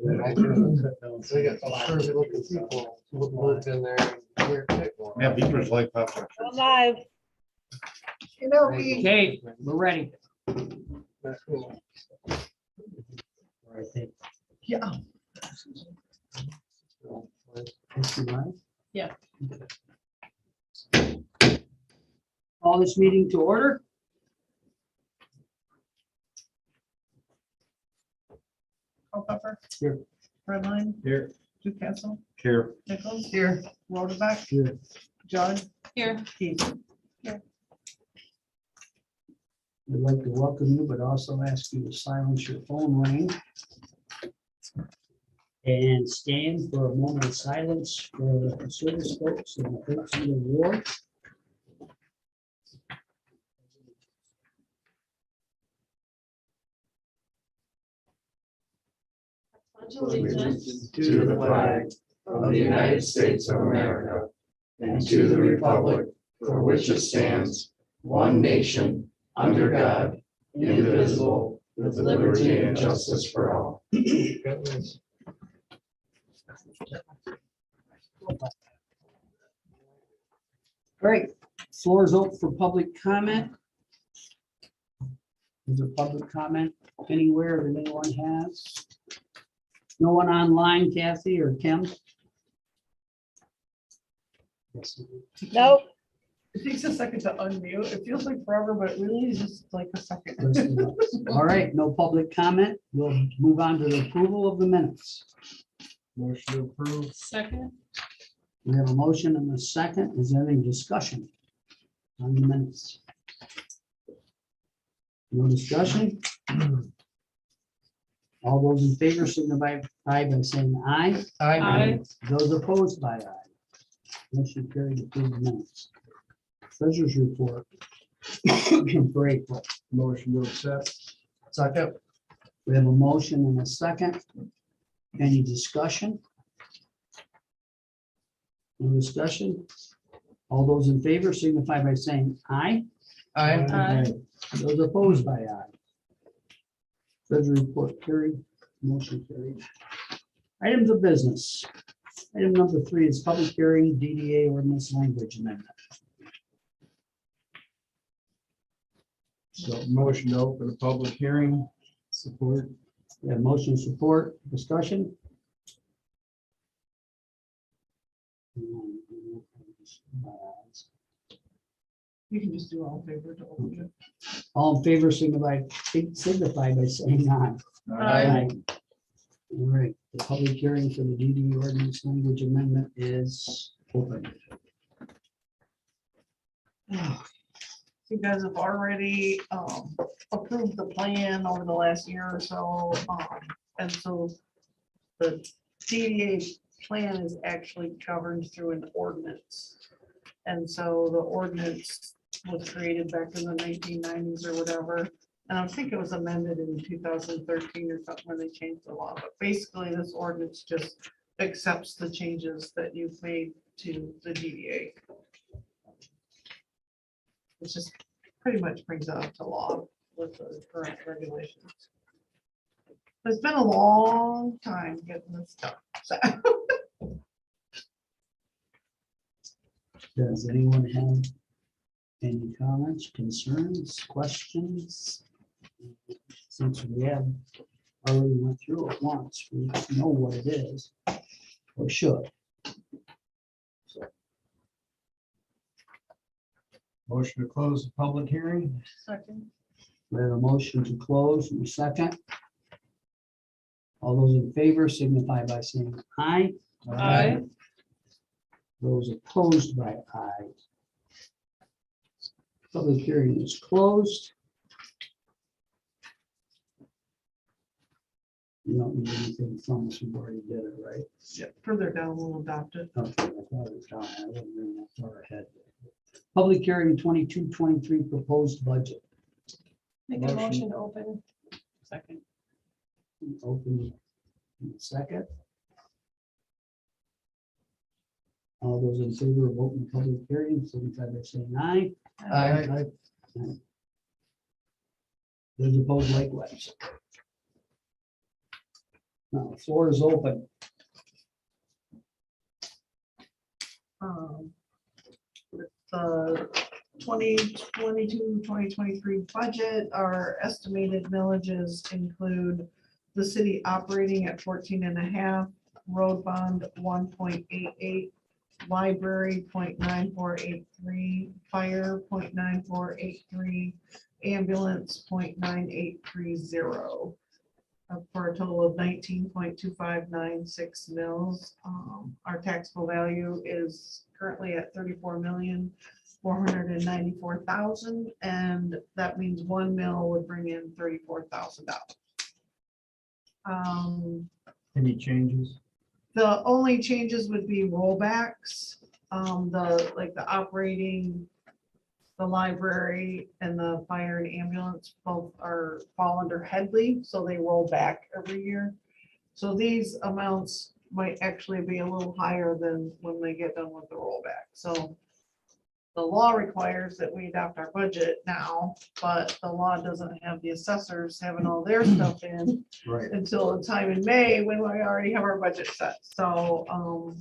So you got some crazy looking people who moved in there and weird shit going on. Yeah, beavers like popcorn. Live. You know, Okay, we're ready. That's cool. I think. Yeah. Is it live? Yeah. Call this meeting to order. Culpepper. Here. Redline. Here. Newcastle. Here. Nichols. Here. Rotaback. Here. John. Here. Keith. We'd like to welcome you, but also ask you to silence your phone ring. And stand for a moment of silence for the service folks in the 13th Ward. Allegiance to the flag of the United States of America and to the republic for which it stands, one nation, under God, indivisible, with liberty and justice for all. All right, floor is open for public comment. Is there public comment anywhere that anyone has? No one online, Kathy or Kim? Yes. Nope. It takes a second to unmute. It feels like forever, but it really is just like a second. All right, no public comment. We'll move on to the approval of the minutes. Motion to approve. Second. We have a motion and a second. Is there any discussion on the minutes? No discussion? All those in favor signify by saying aye. Aye. Those opposed by aye. Motion carried to approve the minutes. Treasurer's report. For April. Motion to accept. Second. We have a motion and a second. Any discussion? No discussion? All those in favor signify by saying aye. Aye. Those opposed by aye. Treasury report carried, motion carried. Items of business. Item number 3 is public hearing DDA ordinance language amendment. So motion to open a public hearing. Support. We have motion support, discussion. You can just do all in favor to open it. All in favor signify by saying aye. Aye. All right, the public hearing for the DD ordinance language amendment is open. You guys have already approved the plan over the last year or so. And so the DDA plan is actually governed through an ordinance. And so the ordinance was created back in the 1990s or whatever. And I think it was amended in 2013 or something when they changed the law. But basically, this ordinance just accepts the changes that you've made to the DDA. It just pretty much brings it up to law with the current regulations. It's been a long time getting this done. So Does anyone have any comments, concerns, questions? Since we have already went through it once, we know what it is, or should. Motion to close the public hearing. second, We have a motion to close in a second. All those in favor signify by saying aye. Aye. Those opposed by aye. Public hearing is closed. You don't need anything from us, we've already did it, right? further down, we'll adopt it. Okay, I thought it was down, I wasn't really that far ahead. Public hearing 22-23 proposed budget. Make a motion to open. Second, Open in a second. All those in favor of open public hearing, signify by saying aye. Aye. Those opposed likewise. Now, the floor is open. With the 2022-2023 budget, our estimated millages include the city operating at 14.5, road bond 1.88, library 0.9483, fire 0.9483, ambulance 0.9830. For a total of 19.2596 mils. Our taxable value is currently at 34,494,000, and that means 1 mil would bring in $34,000. Any changes? The only changes would be rollbacks, the operating, the library and the fire and ambulance both fall under Headley, so they roll back every year. So these amounts might actually be a little higher than when they get done with the rollback. So the law requires that we adopt our budget now, but the law doesn't have the assessors having all their stuff in Right. until a time in May when we already have our budget set. So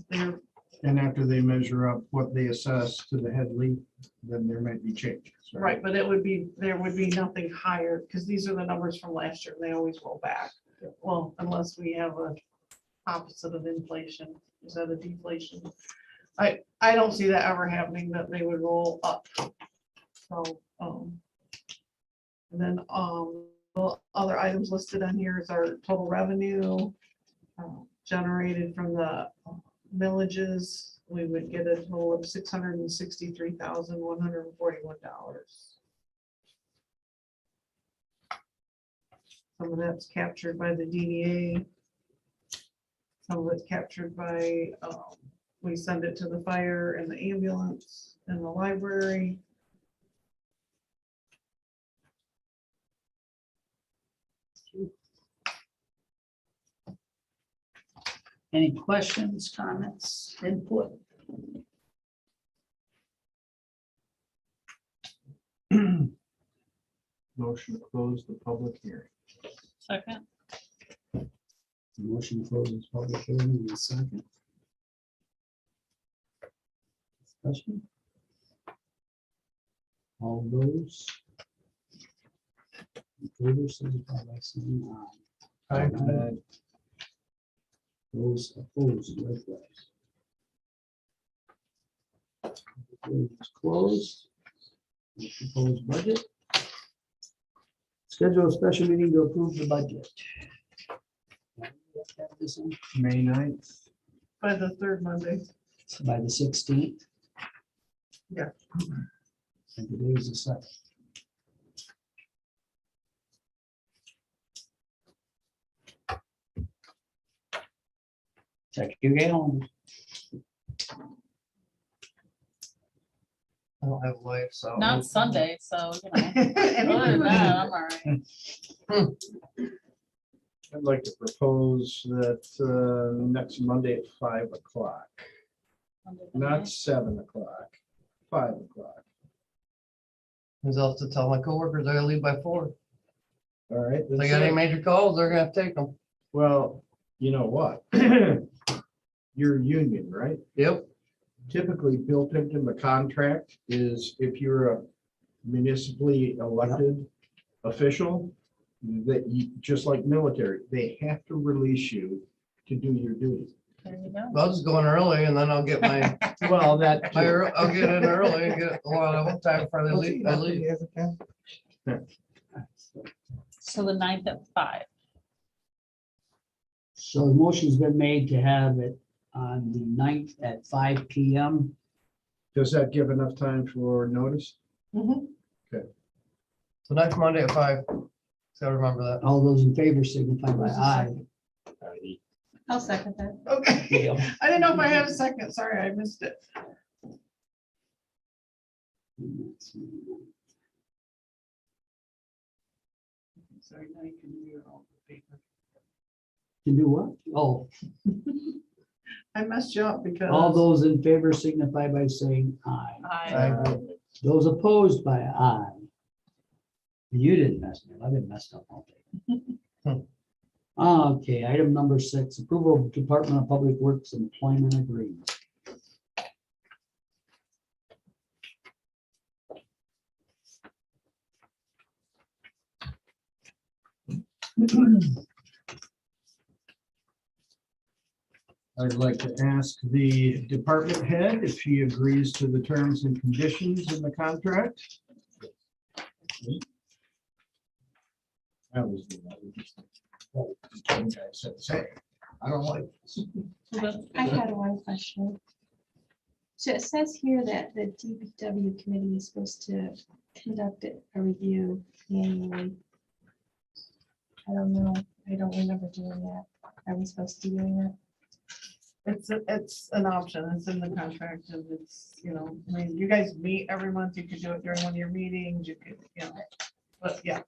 they're And after they measure up what they assess to the Headley, then there might be changes. right, but there would be nothing higher, because these are the numbers from last year. They always roll back. Well, unless we have a opposite of inflation, is that a deflation? I don't see that ever happening, that they would roll up. So, and then, the other items listed on here is our total revenue generated from the villages. We would get a total of $663,141. Some of that's captured by the DDA. Some of it's captured by, we send it to the fire and the ambulance and the library. Any questions, comments, input? Motion to close the public hearing. Second. Motion closes public hearing in a second. Discussion. All those in favor, signify by saying aye. Aye. Those opposed, likewise. Hearing is closed. The proposed budget. Schedule a special meeting to approve the budget. This one, May 9th. By the third Monday. by the 16th. Yeah. And today is the 2nd. Check your calendar. I don't have life, so. Not Sunday, so, you know. Other than that, I'm all right. I'd like to propose that next Monday at 5 o'clock, not 7 o'clock, 5 o'clock. Cause I'll have to tell my coworkers I gotta leave by 4. All right. If they got any major calls, they're gonna have to take them. Well, you know what? You're union, right? Yep. Typically built into the contract is if you're a municipally elected official, that you, just like military, they have to release you to do your duty. There you go. I'll just go in early and then I'll get my, Well, that. I'll get in early and get a lot of time before they leave. I leave. So the 9th at 5. So the motion's been made to have it on the 9th at 5 PM. Does that give enough time for notice? Mhm. So next Monday at 5. So remember that. All those in favor signify by aye. I'll second that. Okay. Gail. I didn't know if I had a second. Sorry, I missed it. Sorry, now you can do your own paper. To do what? Oh, I messed you up because. all those in favor signify by saying aye. Aye. Those opposed by aye. You didn't mess me up. I've been messed up all day. Okay, item number 6, approval of Department of Public Works employment agreement. I'd like to ask the department head if he agrees to the terms and conditions in the contract. That was the one guy said, "Say, I don't like this." I had one question. So it says here that the DPW committee is supposed to conduct a review annually. I don't know. I don't remember doing that. Are we supposed to be doing that? It's an option. It's in the contract and it's, you know, I mean, you guys meet every month. You could do it during one of your meetings. You could, you know, but yeah.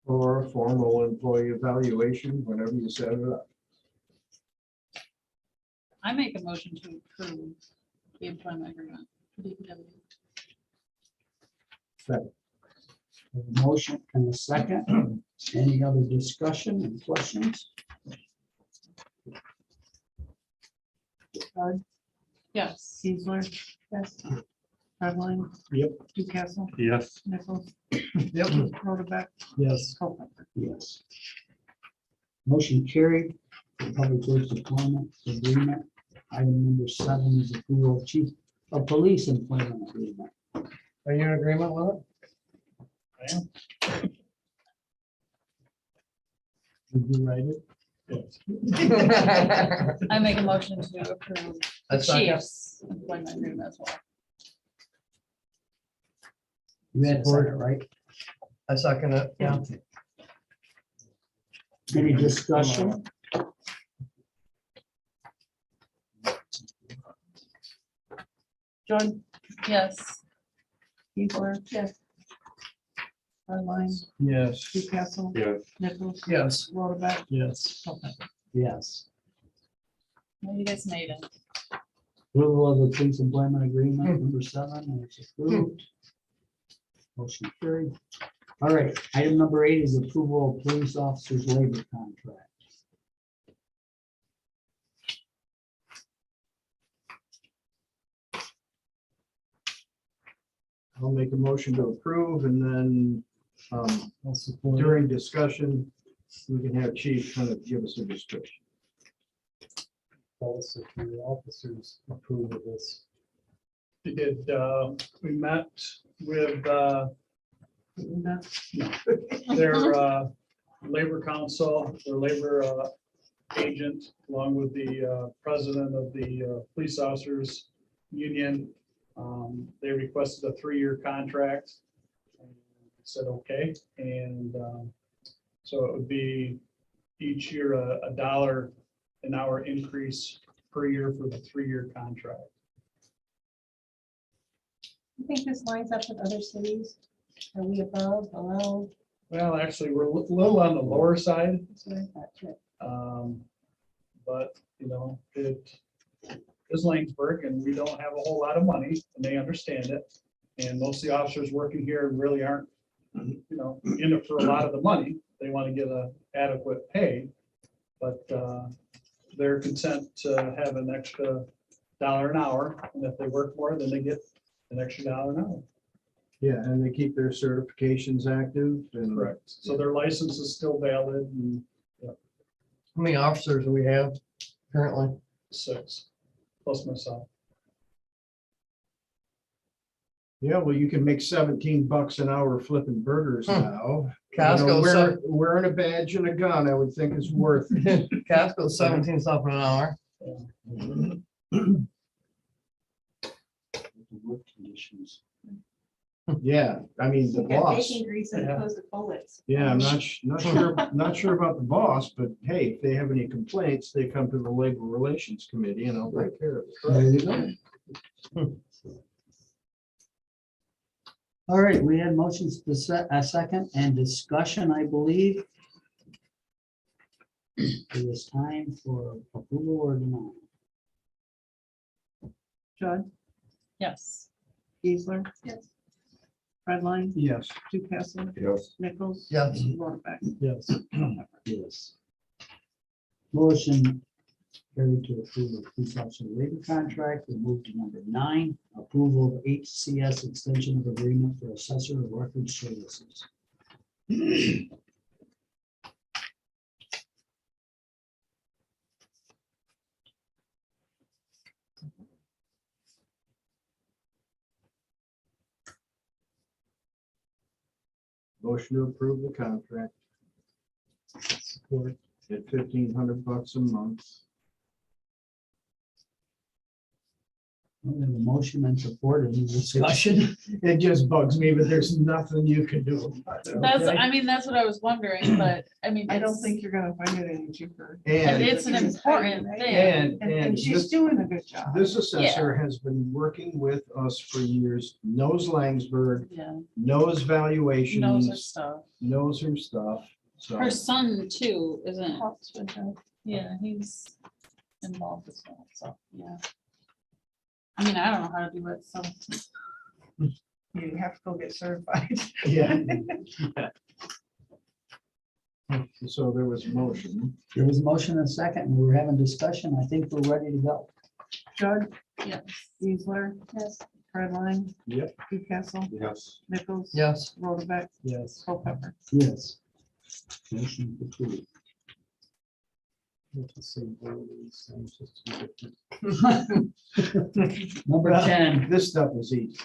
Or a formal employee evaluation, whenever you set it up. I make a motion to approve the employment agreement for DPW. A motion and a second. Any other discussion and questions? Yes. Kiesler, Yes. Redline. Yep. Newcastle, Yes. Nichols, Yep. Rotoback, Yes. Culpepper. Yes. Motion carried. The Public Works employment agreement. Item number 7 is approval of chief of police employment agreement. Are you in agreement with it? Did you write it? I make a motion to approve I the second. chief's employment agreement as well. You had a second, right? I second it, yeah. Any discussion? John, Yes. Kiesler, Yes. Redline, Yes. Newcastle, Yes. Nichols, Yes. Rotoback, Yes. Culpepper. Yes. Well, you guys made it. Approval of the police employment agreement, number 7, is approved. Motion carried. All right, item number 8 is approval of police officers' labor contract. I'll make a motion to approve and then I'll support it. during discussion, we can have chief kind of give us a description. Also, if the officers approve of this. We did, we met with their labor council, their labor agent, along with the president of the police officers union. They requested a 3-year contract. Said, okay, and so it would be each year a $1 an hour increase per year for the 3-year contract. You think this lines up with other cities? Are we above, below? Well, actually, we're a little on the lower side, That's what I thought, too. but you know, it is Lanesburg and we don't have a whole lot of money and they understand it. And most of the officers working here really aren't, you know, in it for a lot of the money. They want to get a adequate pay, but they're content to have an extra $1 an hour. And if they work more, then they get an extra $1 an hour. Yeah, and they keep their certifications active and. Correct. So their license is still valid and How many officers do we have currently? 6 plus myself. Yeah, well, you can make $17 an hour flipping burgers now. You know, Casco, wearing a badge and a gun, I would think is worth it. Casco 17 something an hour. Work conditions. Yeah, I mean, the You got boss. bacon grease as Yeah. opposed to bullets. Yeah, I'm not sure about the boss, but hey, if they have any complaints, they come to the Labor Relations Committee and I'll take care of it. There you go. All right, we had motions to set a second and discussion, I believe. It is time for approval or denial. John, Yes. Kiesler. Yes. Redline, Yes. Ducastle, Yes. Nichols. Yes. Rohrbach. Yes. Yes. Motion carried to approve the police officer labor contract. We move to number 9, approval of HCS extension of agreement for assessor of record services. Motion to approve the contract. Support. At $1,500 a month. We have a motion and support. Any discussion? It just bugs me, but there's nothing you can do about it. That's, okay? I mean, that's what I was wondering, but I mean. I don't it's- think you're gonna find it any cheaper. And And, it's an important thing. And she's this, doing a good job. this assessor has been working with us for years, knows Langsberg, Yeah, knows valuations, knows her stuff. knows her stuff, so. Her son too, isn't, Helps with her. yeah, he's involved as well, so, yeah. I mean, I don't know how to do it, so. You have to go get certified. Yeah. So there was motion. There was a motion and a second, and we were having discussion. I think we're ready to go. Judd, Yeah. Geisler, Yes. Redline. Yep. Ducastle, Yes. Nichols. Yes. Rohrbach, Yes. Culpepper. Yes. Motion approved. Number 10, This stuff is easy.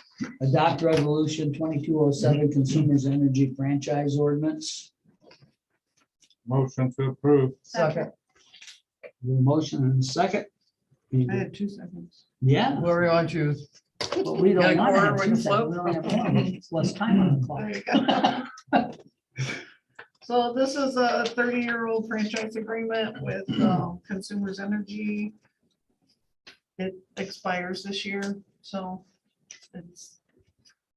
adopt resolution 2207 consumers energy franchise ordinance. Motion to approve. Second. The motion and a second. I had 2 seconds. Yeah, Where we want to, but we Got a don't want to quarter have we can 2 seconds. We float? don't have one. It's less time on the There clock. you go. So this is a 30-year-old franchise agreement with Consumers Energy. It expires this year, so it's,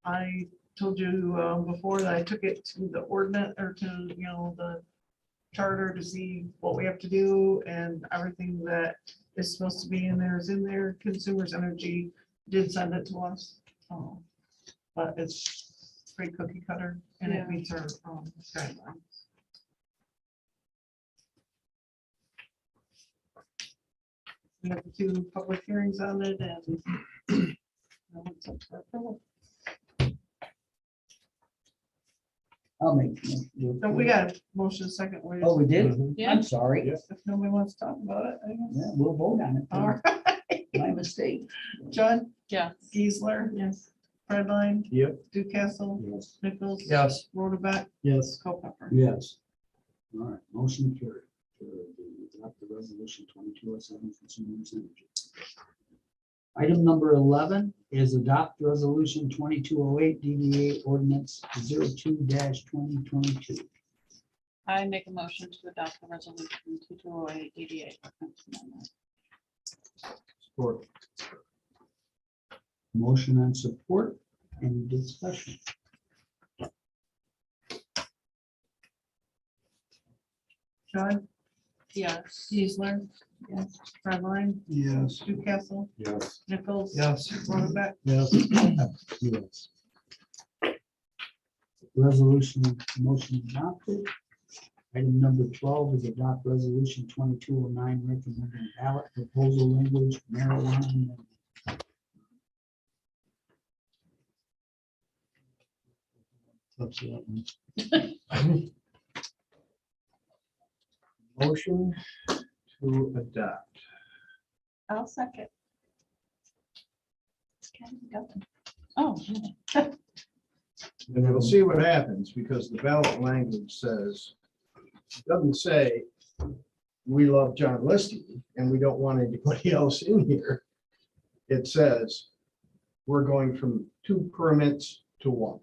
I told you before that I took it to the ordinance or to, the charter to see what we have to do, and everything that is supposed to be in there is in there. Consumers Energy did send it to us. But it's pretty cookie cutter and Yeah. it meets our guidelines. We have 2 public hearings on it and now it's up for approval. I'll make. So we got a motion second. We Oh, we did? Yeah. I'm sorry. Yeah. If nobody wants to talk about it, I guess. Yeah, we'll vote on All it. right. My mistake. John, Yeah. Geisler, Yes. Redline, Yep. Ducastle, Yes. Nichols. yes. Rohrbach, Yes. Culpepper. Yes. All right, motion carried. To adopt the resolution 2207 consumers energy. Item number 11 is adopt resolution 2208 DDA ordinance 02-2022. I make a motion to adopt the resolution 2208 88. Support. Motion and support. Any discussion? John, Yes. Geisler, Yes. Redline, Yes. Ducastle, Yes. Nichols. Yes. Rohrbach, Yes. Yes. Resolution, motion adopted. Item number 12 is adopt resolution 2209 recommending ballot proposal language marijuana. Motion to adopt. I'll second. It's kind of government. Oh, And we'll see what happens, because the ballot language says, doesn't say, we love John Listy and we don't want anybody else in here. It says, we're going from 2 permits to 1.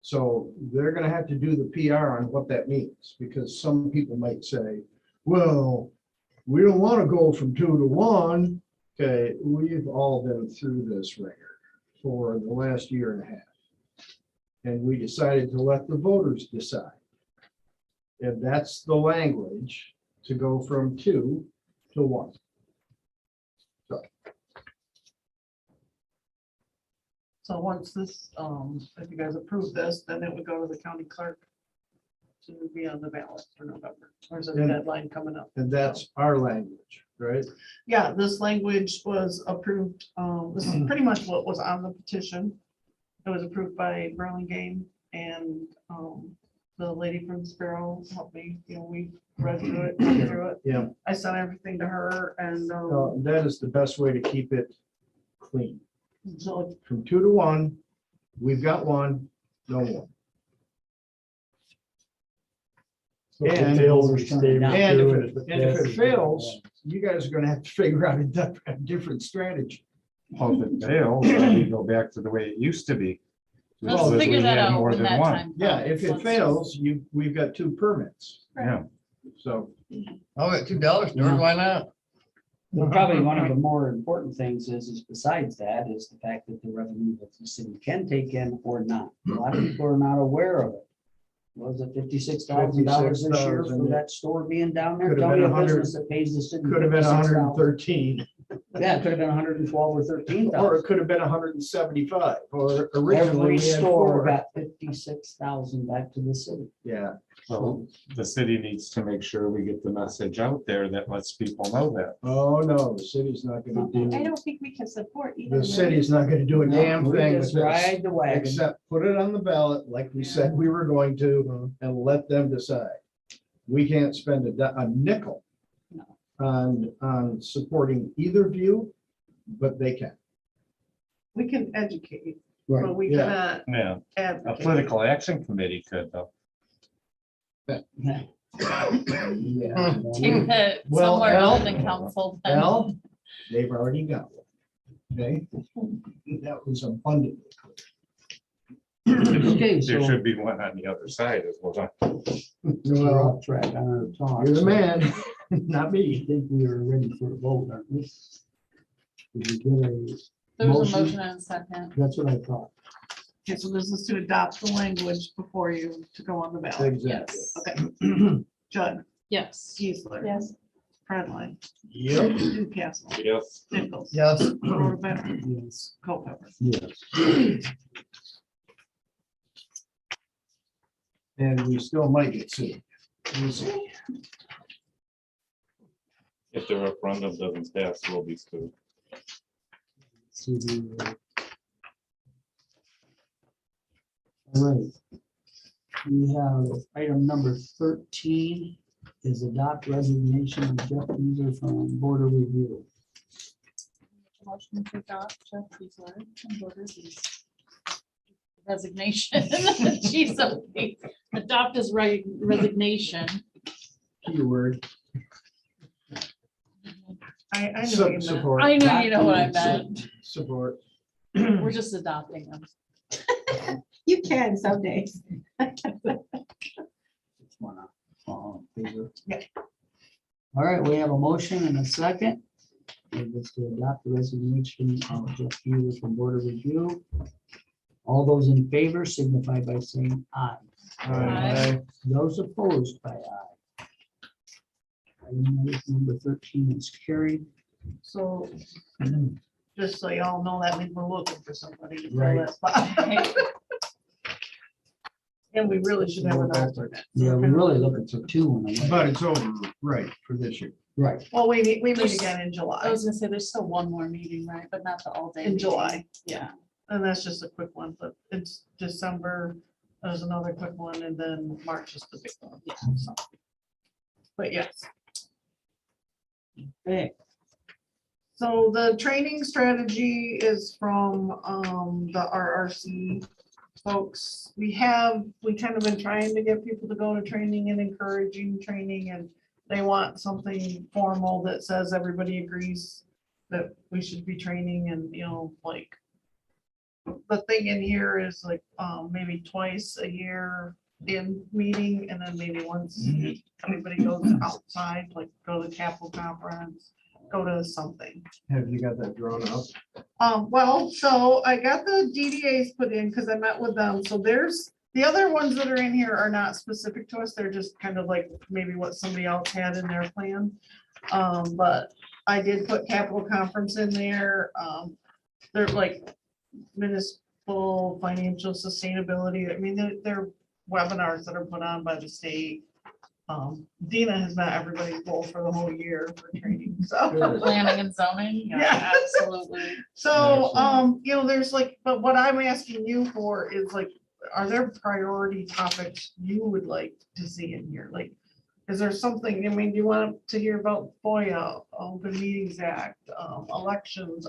So they're gonna have to do the PR on what that means, because some people might say, well, we don't want to go from 2 to 1. Okay, we've all been through this ringer for the last year and a half. And we decided to let the voters decide. And that's the language to go from 2 to 1. So So once this, if you guys approve this, then it would go to the county clerk to be on the ballot for November. There's a And- deadline coming up. And that's our language, right? Yeah, this language was approved, this is pretty much what was on the petition. It was approved by Burlingame and, the lady from Sparrow helped me, we read through it, went through it. Yeah. I sent everything to her and, That is the best way to keep it clean. so From 2 to 1, we've got one, no more. So if it And- fails, we turn it down. And if it fails, you guys are gonna have to figure out a different strategy. Well, if it fails, then we go back to the way it used to be. Let's Well, Which was figure we that had out more when than that one. time. Yeah, if it comes. fails, we've got 2 permits, Yeah, so. I'll get $2, George, why not? Well, probably one of the more important things is besides that is the fact that the revenue that the city can take in or not. A lot of people are not aware of it. Was it $56,000 this year for that store being down there? Could have Tell me been a 100 business that pays the city. Could have been 56,000. 113, Yeah, it could have been 112 or 13,000. or it could have been 175, or originally Every we had store 4. got 56,000 back to the city. Yeah, so the city needs to make sure we get the message out there that lets people know that. oh no, the city's not gonna I do, don't think we can support either. the city's not gonna do a damn We thing with just this. ride the wagon. Except put it on the ballot like we said we were going to and let them decide. We can't spend a nickel No. on supporting either view, but they can. we can educate, Right. but we Yeah. cannot Yeah, a advocate. political action committee could though. Yeah. Take that Well, somewhere Al- else in council. then. Well, they've already got one. Okay, that was abundantly clear. Okay, There so should be one on the other side as well. we're Well, off track on our talk. you're the so man, not I me. think we are ready for a vote, aren't we? Did we get a, There was a motion? motion and a second. that's what I thought. Okay, so this is to adopt the language before you to go on the ballot. Exactly. Okay. Judd, Yes. Geisler. Yes. Fredline, Yep. Newcastle, Yes. Nichols. Yes. Rhoda, Yes. Culpepper. Yes. And we still might get sued. We'll see. If the referendum doesn't pass, we'll be screwed. See the, all right. We have item number 13 is adopt resignation of Jeff Weezer from Board of Review. Motion to adopt Jeff Weisler and Board of resignation. Jeez, okay. Adopt his resignation. Keyword. I know you meant. Support. I know you know what I meant. Support. We're just adopting them. You can some days. Yeah. All right, we have a motion and a second. It's to adopt the resignation of Jeff Weezer from Board of Review. All those in favor signify by saying aye. Aye. Those opposed by aye. Item number 13 is carried. So, just so y'all know, that means we're looking for somebody to fill Right. that spot. And we really should have an alternate. Yeah, we're really looking for two in a way. But it's over, right, for this year. Right, Well, we meet There's- again in I July, was gonna say, there's still one more meeting, right? But not the all day. in meeting. July, Yeah. and that's just a quick one, but it's December, there's another quick one, and then March is the big one. Yeah, so. But yes, okay, so the training strategy is from the RRC folks. We kind of been trying to get people to go to training and encouraging training, and they want something formal that says everybody agrees that we should be training, and, like, the thing in here is like, maybe twice a year in meeting, and then maybe once everybody goes outside, like go to the Capitol Conference, go to something. Have you got that drawn up? Well, so I got the DDAs put in because I met with them. So there's, the other ones that are in here are not specific to us. They're just kind of like maybe what somebody else had in their plan. But I did put Capitol Conference in there. They're like municipal full financial sustainability. I mean, they're webinars that are put on by the state. Dina has met everybody's goal for the whole year for training, so. Planning and zoning, Yeah. yeah, absolutely. So, you know, there's like, but what I'm asking you for is like, are there priority topics you would like to see in here? Like, is there something, I mean, do you want to hear about FOIA, Open Meetings Act, elections?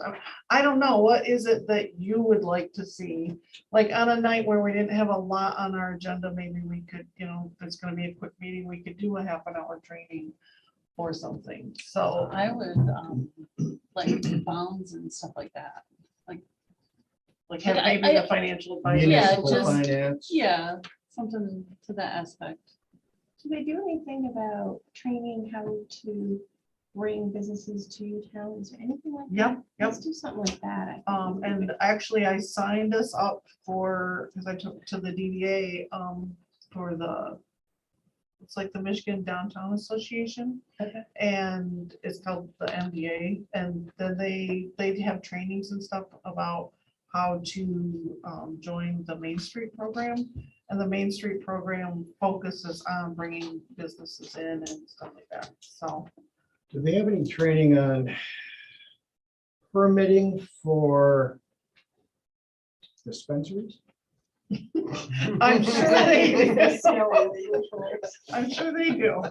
I don't know, what is it that you would like to see? Like on a night where we didn't have a lot on our agenda, maybe we could, you know, if it's gonna be a quick meeting, we could do a half an hour training or something, so. I would, like bonds and stuff like that. Like have I- maybe I- the financial advisor. Yeah, Municipal just- finance. Yeah, something to that aspect. Do they do anything about training how to bring businesses to your town? Is there anything like that? Yep, yep. Let's do something like that. I think would be And great. actually I signed us up for, because I took to the DDA, for the, it's like the Michigan Downtown Association. Okay. And it's called the MDA, and then they have trainings and stuff about how to join the Main Street program. And the Main Street program focuses on bringing businesses in and stuff like that, so. Do they have any training on permitting for dispensaries? I'm sure they do. So, I'm sure they do.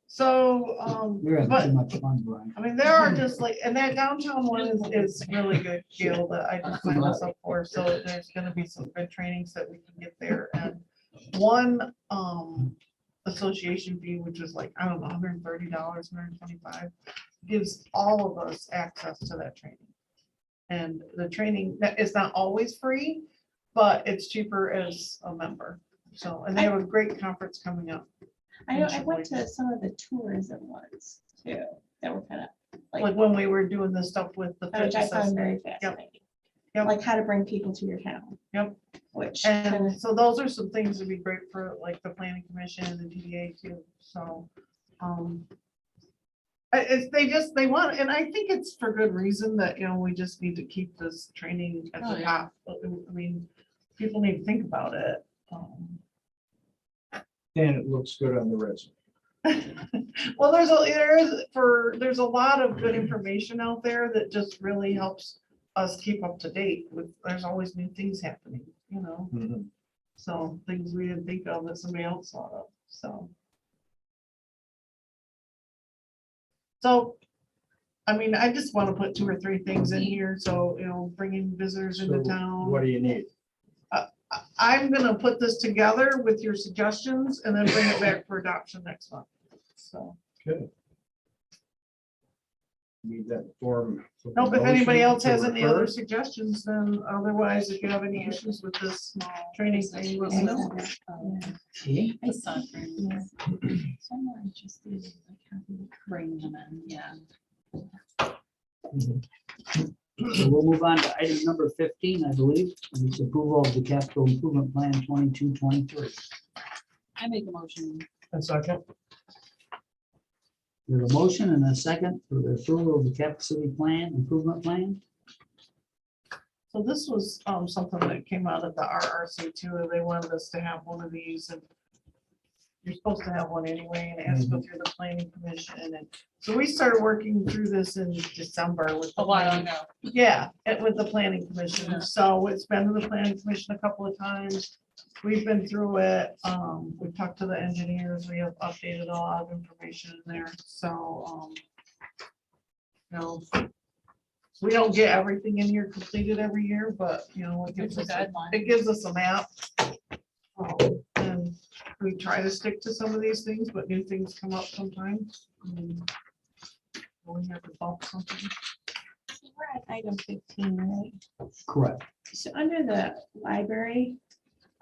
So, You're having too but, much fun, Brian. I mean, there are just like, and that downtown one is really good, Gail, that I just signed us up for, so there's gonna be some good trainings that we can get there, and one, association fee, which is like, I don't know, $130, $125, gives all of us access to that training. And the training, that is not always free, but it's cheaper as a member, so, and they have a great conference coming up. I know, I went to some of the tourism ones too, that were kind of Like when we were doing this stuff with the. which I fitness found assessment. very fascinating. Yep. Like how to bring people to your town. Yep. Which kind And of, so those are some things that'd be great for like the planning commission and the DDA too, so. They want, and I think it's for good reason that, you know, we just need to keep this training at Oh, the yeah. top. I mean, people need to think about it. And it looks good on the resume. Well, there's a lot of good information out there that just really helps us keep up to date with, there's always new things happening, you know, so things we didn't think of that somebody else thought of, so. So, I mean, I just want to put 2 or 3 things in here, so, you know, bringing visitors into So town. what do you need? I'm gonna put this together with your suggestions and then bring it back for adoption next month, so. Good. Need that form. for the Nope, if anybody motion else to has any other refer. suggestions, then otherwise, if you have any issues with this training thing, let me know. See? I saw trainings, so I'm not interested in like how to bring them in, yeah. So we'll move on to item number 15, I believe. and It's approval of the capital improvement plan 22-23. I make a motion. A second. We have a motion and a second for the approval of the Cap City Plan, improvement plan. So this was something that came out of the RRC too, and they wanted us to have one of these, and you're supposed to have one anyway, and it has to go through the planning commission, and so we started working through this in December with. the A while planning- ago. Yeah, with the planning commission, Yeah. so it's been to the planning commission a couple of times. We've been through it, we've talked to the engineers, we have updated a lot of information in there, so, you know, we don't get everything in here completed every year, but, you know, it gives It's a us, guideline. it gives us a map. And we try to stick to some of these things, but new things come up sometimes. We have to bump something. So we're at item 15, right? Correct. So under the library,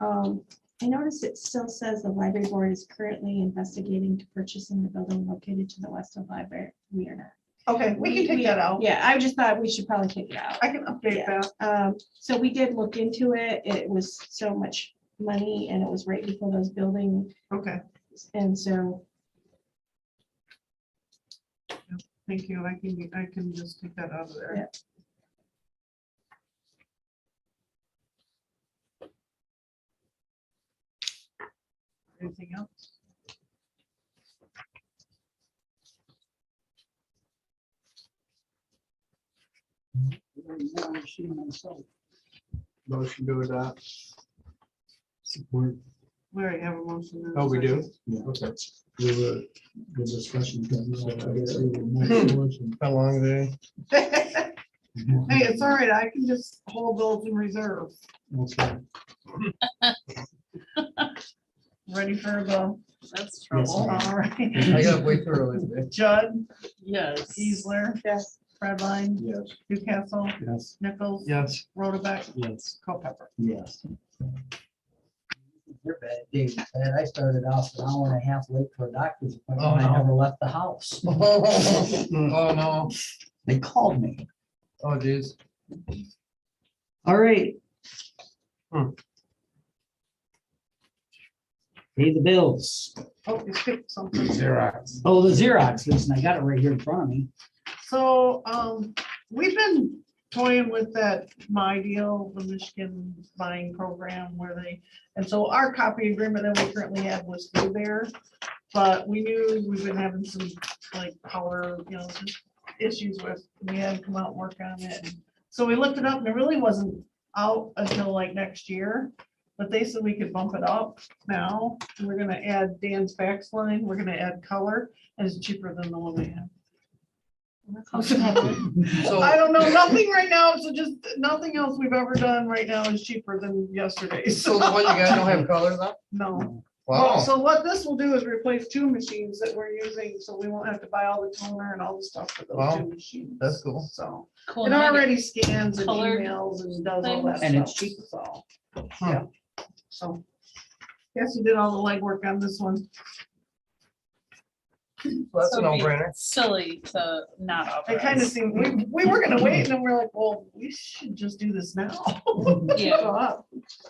I noticed it still says the library board is currently investigating to purchasing the building located to the west of library. We are not. Okay, we can take that out. Yeah, I just thought we should probably take it out. I can update Yeah. that. So we did look into it. It was so much money and it was right before those buildings. Okay, And so, thank you. I can just take that out of there. Yeah. anything else? Motion to adopt. Support. We already have a motion. and a Oh, we do? second. Yeah. Okay. We were, the discussion comes, so I guess we will move forward. How long they? Hey, it's all right. I can just hold those in reserve. Okay. Ready for the, That's Yes, trouble. ma'am. all right. I got way too early today. Judd, Yes. Easler. Yes. Fredline, Yes. Newcastle, Yes. Nichols. Yes. Rhoda Yes. Culpepper. Yes. They're bad days. And I started off an hour and a half late for a doctor's appointment. Oh, I no. never left the house. Oh, no. They called me. Oh, geez. All right. Hmm. Pay the bills. Oh, you skipped something. Xerox. Oh, the Xerox, listen, I got it right here in front of me. So, we've been toying with that My Deal, the Michigan buying program where they, and so our copy agreement that we currently have was through there. But we knew we've been having some like power, just issues with, we had to come out and work on it. So we looked it up and it really wasn't out until like next year. But they said we could bump it up now. And we're gonna add Dan's fax line, we're gonna add color, and it's cheaper than the one we have. So, I don't know, nothing right now, so just nothing else we've ever done right now is cheaper than yesterday's. so the one you got don't have colors on? No. Well, Wow. so what this will do is replace two machines that we're using, so we won't have to buy all the toner and all the stuff for those Wow, two machines. that's cool. So, Cool. it Now I get- already scans and colored emails and does all that And it's stuff, cheap. so. Huh. Yeah. So, guess you did all the legwork on this one. That's So a it'd be no-brainer. Silly to not It kind of authorize. seemed, we were gonna wait, and then we're like, well, we should just do this now. Yeah,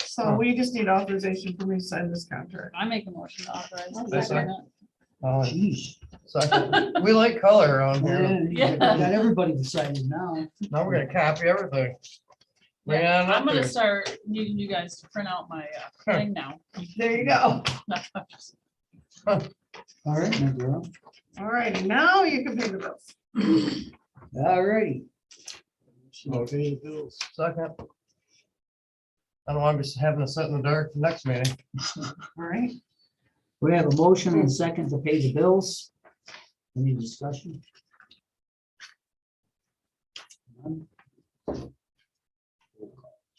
So we just need authorization for me to sign this contract. I make a motion to authorize. I second. it. Jeez. Second. We like color around here. Yeah. Got everybody decided now. Now we're gonna copy everything. Bring Yeah, on I'm up gonna there. start needing you guys to print out my thing now. There you go. All right, my girl. All righty, now you can pay the bills. All righty. Okay, bills. Second. I don't want to be having to sit in the dark the next meeting. All right. We have a motion and second to pay the bills. Any discussion? None?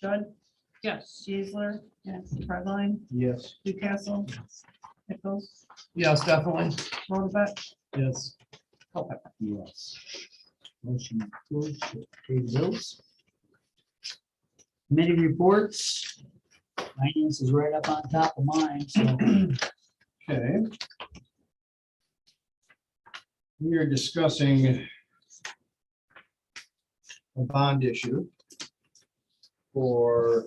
Judd, Yes. Geisler, yes, Fredline, Yes. Newcastle, Nichols, Yes, definitely. Rhoda Yes. Culpepper. Yes. Motion approved to pay the bills. Committee reports. Finance is right up on top of mine, so. Okay. We are discussing a bond issue for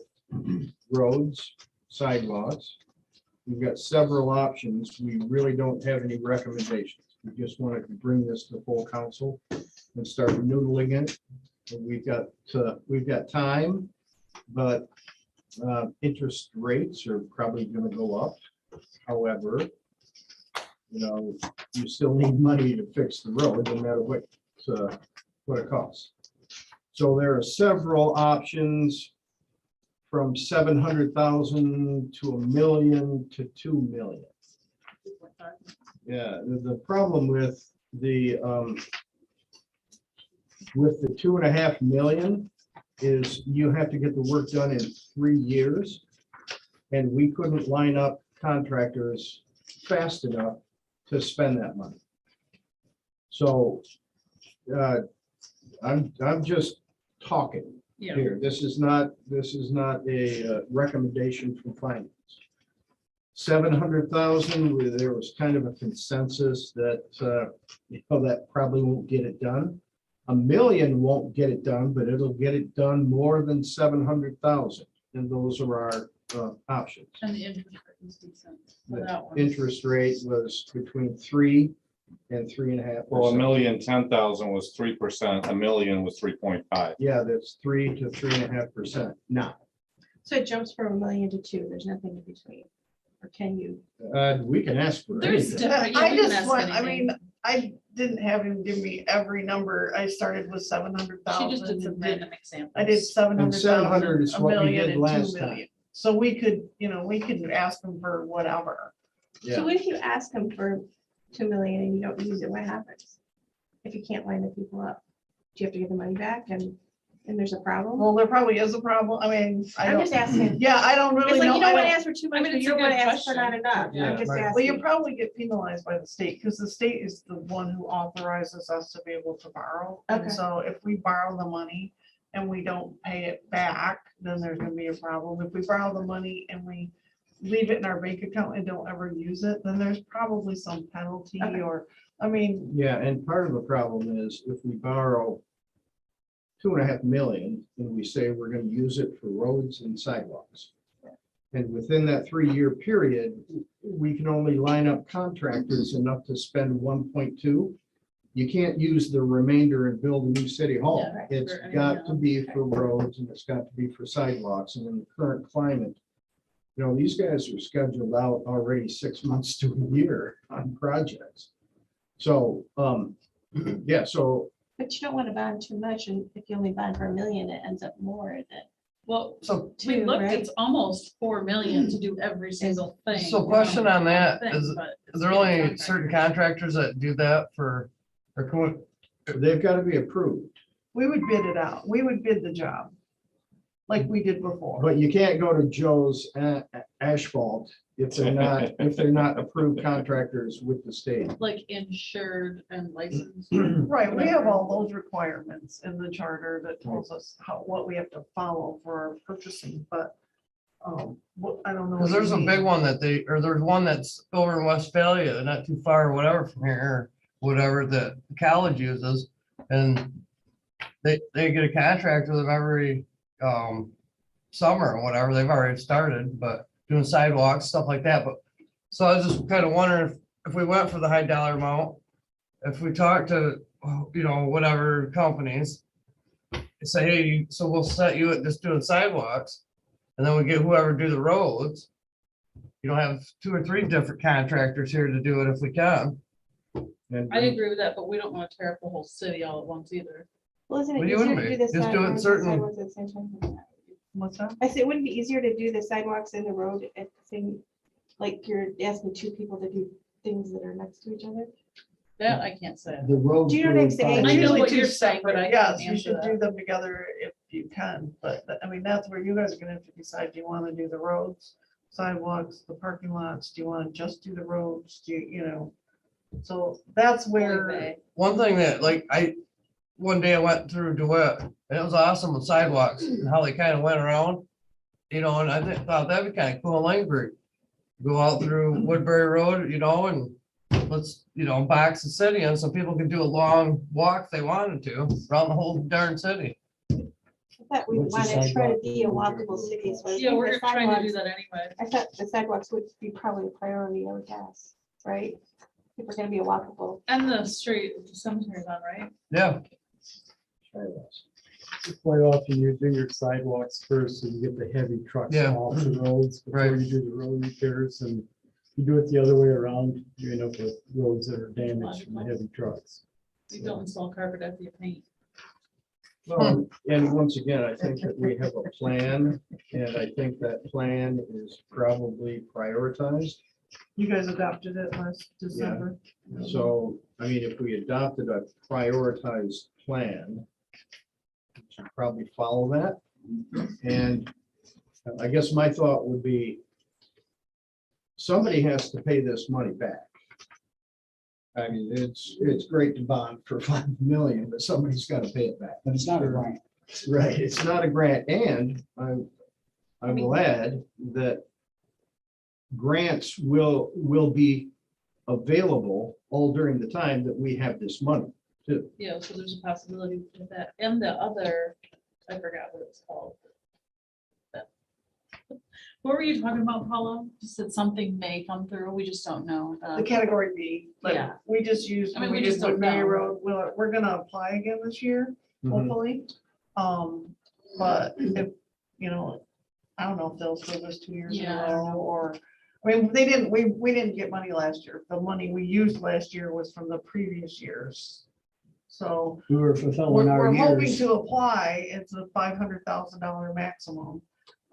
roads, sidewalks. We've got several options. We really don't have any recommendations. We just wanted to bring this to full council and start noodling it. And we've got time, but interest rates are probably gonna go up. However, you still need money to fix the road, no matter what it costs. So there are several options from 700,000 to 1 million to 2 million. Yeah, the problem with the 2.5 million is you have to get the work done in 3 years. And we couldn't line up contractors fast enough to spend that money. So I'm just talking Yeah. here. This is not a recommendation from finance. 700,000, there was kind of a consensus that, that probably won't get it done. 1 million won't get it done, but it'll get it done more than 700,000. And those are our options. And the interest rate was decent for The that one. interest rate was between 3 and 3.5%. Well, 1,010,000 was 3%, 1 million was 3.5. Yeah, that's 3 to 3.5% now. So it jumps from 1 million to 2, there's nothing in between. or can you? We can ask for There's anything. different. yeah, I we can just ask want, I anything. mean, I didn't have him give me every number. I started with 700,000. She just did some and random examples. I did 700,000, 700 is a what we million, did and 2 last million. time. So we could, we could ask them for whatever. Yeah. So what if you ask them for 2 million and you don't use it, what happens? If you can't line the people up, do you have to give the money back and there's a problem? Well, there probably is a problem. I mean, I I'm don't, just asking. yeah, I don't really It's like know. you don't I want to don't- ask for too I much, mean, but it's you a don't want good to ask for not question. enough. Yeah, I'm just right. Well, you asking. probably get penalized by the state because the state is the one who authorizes us to be able to borrow. Okay. And so if we borrow the money and we don't pay it back, then there's gonna be a problem. If we borrow the money and we leave it in our bank account and don't ever use it, then there's probably some penalty Okay. or, I mean, Yeah, and part of the problem is if we borrow 2.5 million and we say we're gonna use it for roads and sidewalks. And within that 3-year period, we can only line up contractors enough to spend 1.2. You can't use the remainder and build a new city hall. Yeah, right, It's for anything got to else. be for roads and it's got to be for sidewalks. And in the current climate, these guys are scheduled out already 6 months to a year on projects. So, yeah, so But you don't want to bond too much, and if you only bond for 1 million, it ends up more than Well, so we 2, looked, right? it's almost 4 million to do every single thing. So question on that, Thing, is but Is there only certain contractors that do that for, or can we- they've got to be approved. we would bid it out. We would bid the job like we did before. But you can't go to Joe's Asphalt if they're not approved contractors with the state. Like insured and licensed. Right, we have all those requirements in the charter that tells us what we have to follow for our purchasing, but I don't know. Cause there's a big one that there's one that's over in Westphalia, not too far or whatever from here, or whatever that the college uses. And they get a contract with them every summer or whatever. They've already started, but doing sidewalks, stuff like that. But so I was just kind of wondering if we went for the high dollar amount, if we talk to, whatever companies, say, hey, so we'll set you at just doing sidewalks. And then we get whoever do the roads. You don't have 2 or 3 different contractors here to do it if we can. And I agree with that, but we don't want to tear up the whole city all at once either. Well, isn't it What do you easier want to me? do the Just do it sidewalks and certain- sidewalks at the same time? What's that? I said, it wouldn't be easier to do the sidewalks and the road at the same, like you're asking 2 people to do things that are next to each other? That I can't say. The road. Do you know what I'm crew saying? I know Usually what two you're saying, but I Yes, can't you answer should do that. them together if you can, but I mean, that's where you guys are gonna have to decide, do you wanna do the roads, sidewalks, the parking lots, do you wanna just do the roads, so that's where, One thing that one day I went through DeWitt and it was awesome with sidewalks and how they kind of went around, and I thought that'd be kind of cool in Langford. Go out through Woodbury Road, and let's, box the city in so people could do a long walk if they wanted to around the whole darn city. I thought we What's the want to try to sidewalk? be a walkable city, so I Yeah, think we're the trying to do sidewalks, that anyway. I thought the sidewalks would be probably a priority, I would guess, right? If we're gonna be a walkable. And the street, the cemetery's on, right? Yeah, Quite often you do your sidewalks first, so you get the heavy trucks Yeah. off the roads before Right. you do the road repairs, and you do it the other way around, you end up with roads that are damaged from the heavy trucks. You don't install carpet after you paint. Well, and once again, I think that we have a plan, and I think that plan is probably prioritized. you guys adopted it last December. So, I mean, if we adopted a prioritized plan, we should probably follow that. And I guess my thought would be, somebody has to pay this money back. I mean, it's great to bond for 5 million, but somebody's got to pay it back. But it's not a grant. Right, it's not a grant, and I will add that grants will be available all during the time that we have this money too. Yeah, so there's a possibility with that. And the other, I forgot what it's called. What were you talking about, Paula? Just that something may come through. We just don't know. The category B, like, Yeah. we just used, I mean, we we did just don't Woodbury know. Road, we're gonna apply again this year, Mhm. hopefully. But if, I don't know if they'll serve us 2 years in a Yeah, I don't row, or, I mean, they didn't, we didn't get money last year. The money we used last year was from the previous years. So We were fulfilling our we're hoping years. to apply, it's a $500,000 maximum.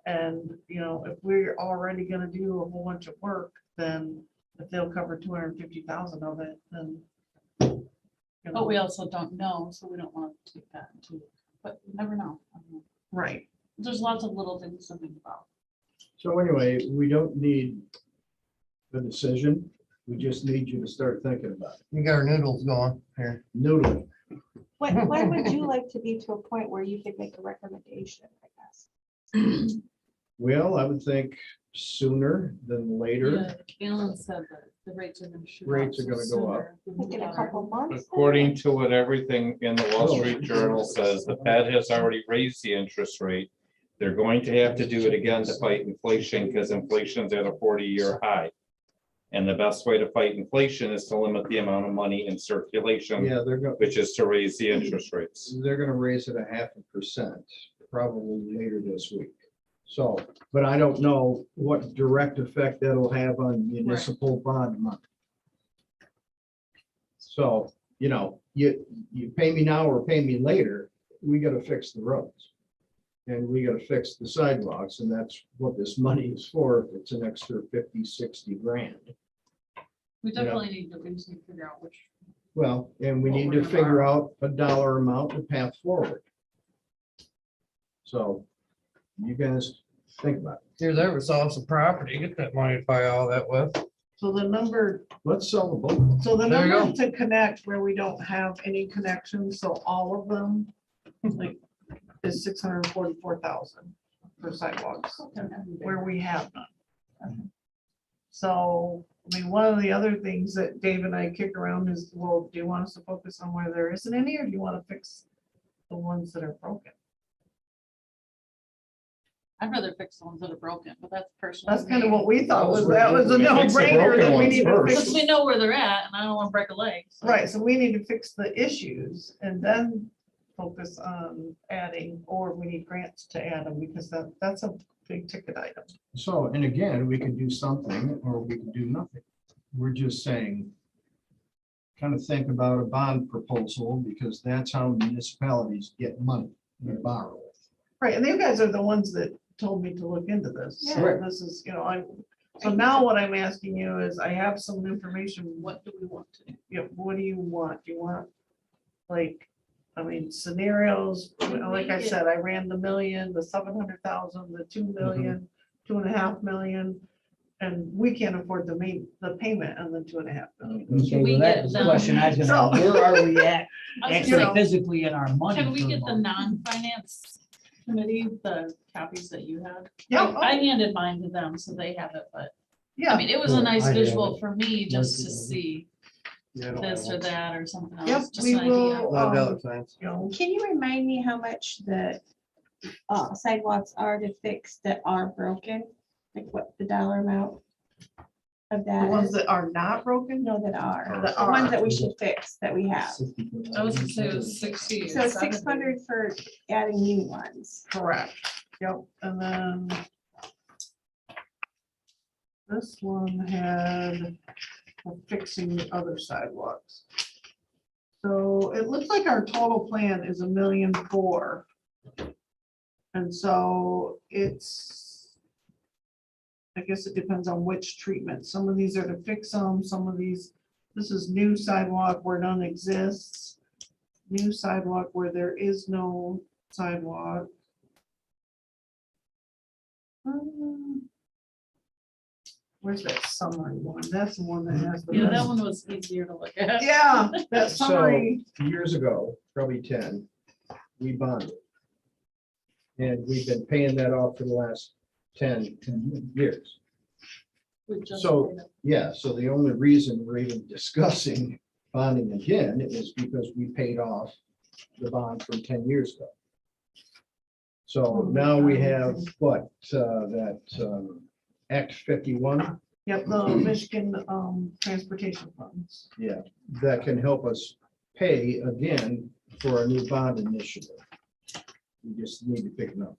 And, you know, if we're already gonna do a whole bunch of work, then if they'll cover 250,000 of it, then. you But know, we also don't know, so we don't want to take that into, but you never know. I don't know. Right, There's lots of little things to think about. So anyway, we don't need the decision. We just need you to start thinking about it. We got our noodles going here. Noodling. When would you like to be to a point where you could make a recommendation, I guess? Well, I would think sooner than later. Alan said that the rates are gonna shoot. Rates up, are gonna so go up. sooner would Like be in a better. couple months? According to what everything in the Wall Street Journal says, the Fed has already raised the interest rate. They're going to have to do it again to fight inflation because inflation's at a 40-year high. And the best way to fight inflation is to limit the amount of money in circulation, Yeah, which is to raise the interest rates. they're gonna raise it 0.5%, probably later this week. So, but I don't know what direct effect that'll have on municipal bond money. So, you know, you pay me now or pay me later, we gotta fix the roads. And we gotta fix the sidewalks, and that's what this money is for. If it's an extra 50, 60 grand. We you know. definitely need to figure out which. Well, and we What need we're to gonna figure borrow. out a dollar amount and path forward. So you guys think about it. Here's ever saw some property, get that money to buy all that with. so the number, Let's sell the boat. so the There you number to connect where we don't have any connections, so all of them, like, is 644,000 for sidewalks, where we have none. So, I mean, one of the other things that Dave and I kick around is, well, do you want us to focus on where there isn't any, or do you want to fix the ones that are broken? I'd rather fix the ones that are broken, but that's personal. That's kind of what we thought was, That that was a we fix the no-brainer broken that we ones need to first. fix. Because we know where they're at and I don't want to break a leg. so. Right, so we need to fix the issues and then focus on adding, or we need grants to add them, because that's a big ticket item. So, and again, we could do something or we could do nothing. We're just saying, kind of think about a bond proposal, because that's how municipalities get money, they borrow it. Right, and you guys are the ones that told me to look into this. So Yeah. this is, you know, so now what I'm asking you is, I have some information. What do we want to do? You know, what do you want? Do you want, like, I mean, scenarios, like I said, I ran the million, the 700,000, the 2 million, 2.5 million. And we can't afford the payment on the 2.5 million. Okay, we well, that get was the them? question I was gonna, So- where are we at I was actually gonna say, physically in our money? can we for get the month? non-finance committee, the copies that you had? Yeah, I handed mine to them, so they have it, but I yeah, mean, it was a Cool, nice I have visual it. for me just to Yes, it is. see Yeah, I don't this have or one. that or something Yep, else, just we an idea. will. A lot of dollar signs. you know, Can you remind me how much the sidewalks are to fix that are broken? Like what the dollar amount of the that ones is? that are not broken. No, that are, That the ones are. that we should fix that we have. I was gonna say it was 60. or So 70. 600 for adding new ones. Correct. Yep, and then this one had fixing the other sidewalks. So it looks like our total plan is 1,000,004. And so it's, I guess it depends on which treatment. Some of these are to fix them, some of these, this is new sidewalk where none exists. New sidewalk where there is no sidewalk. Where's that summary one? That's the one that has the. Yeah, that best- one was easier to look at. Yeah, that So summary, years ago, probably 10, we bonded. And we've been paying that off for the last 10 years. We just So- made it. Yeah, so the only reason we're even discussing bonding again is because we paid off the bond from 10 years ago. So now we have what, that Act 51, yep, the Michigan Transportation Funds. yeah, that can help us pay again for a new bond initiative. We just need to pick a number.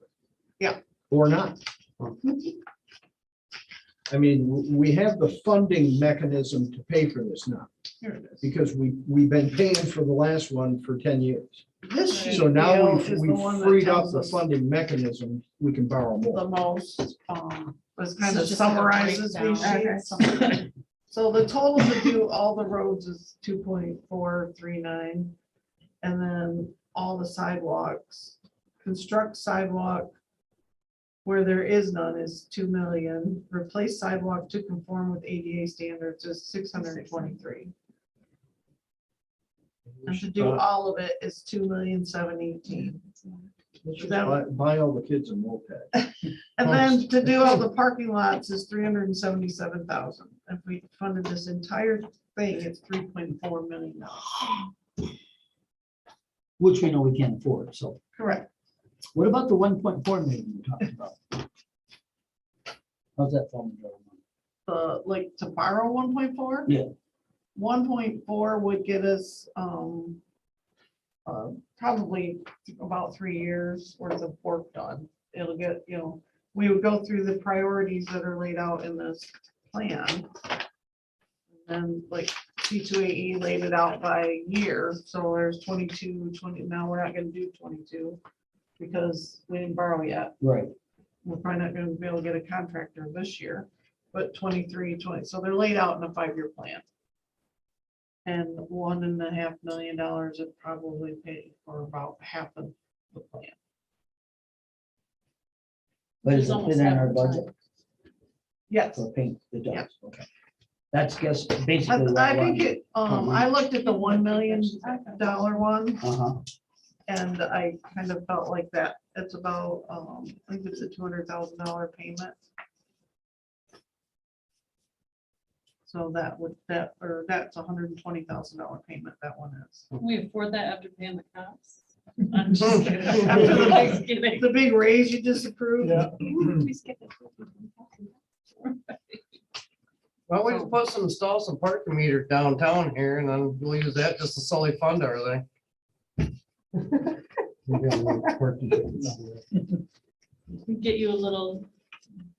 Yeah. Or not. I mean, we have the funding mechanism to pay for this now, Here it is. because we've been paying for the last one for 10 years. This sheet So now deal we've is the one that freed up tells the us funding mechanism, we can borrow more. the most, was kind So of just like a summarizes these breakdown. sheets. So the total to do all the roads is 2.439. And then all the sidewalks, construct sidewalk where there is none is 2 million. Replace sidewalk to conform with ADA standards is 623. And to do all of it is 2,718,000. Let's just buy all the kids a moped. And then to do all the parking lots is 377,000. If we funded this entire thing, it's $3.4 million. Which we know we can't afford, so. Correct. What about the 1.4 million you're talking about? How's that falling? Like to borrow 1.4? Yeah. 1.4 would get us probably about 3 years worth of work done. It'll get, we would go through the priorities that are laid out in this plan. And like C2AE laid it out by year, so there's 22, 20, now we're not gonna do 22 because we didn't borrow yet. Right. We're probably not gonna be able to get a contractor this year, but 23, 20, so they're laid out in a 5-year plan. And $1.5 million would probably pay for about half of the plan. But It's is it almost fit in half our the budget Yes, for paint? It Yeah. does, okay. That's just basically. what I think one- it, I looked at the $1 million one. Uh-huh, And I kind of felt like that, it's about, I think it's a $200,000 payment. So that's $120,000 payment, that one is. Can we afford that after paying the cops? I'm just kidding. After the I'm just kidding. The big raise you just approved. Yeah. We skipped it. Why don't we just put some, install some parking meters downtown here and then we'll use that just to solely fund everything. We got a little parking tickets. Get you a little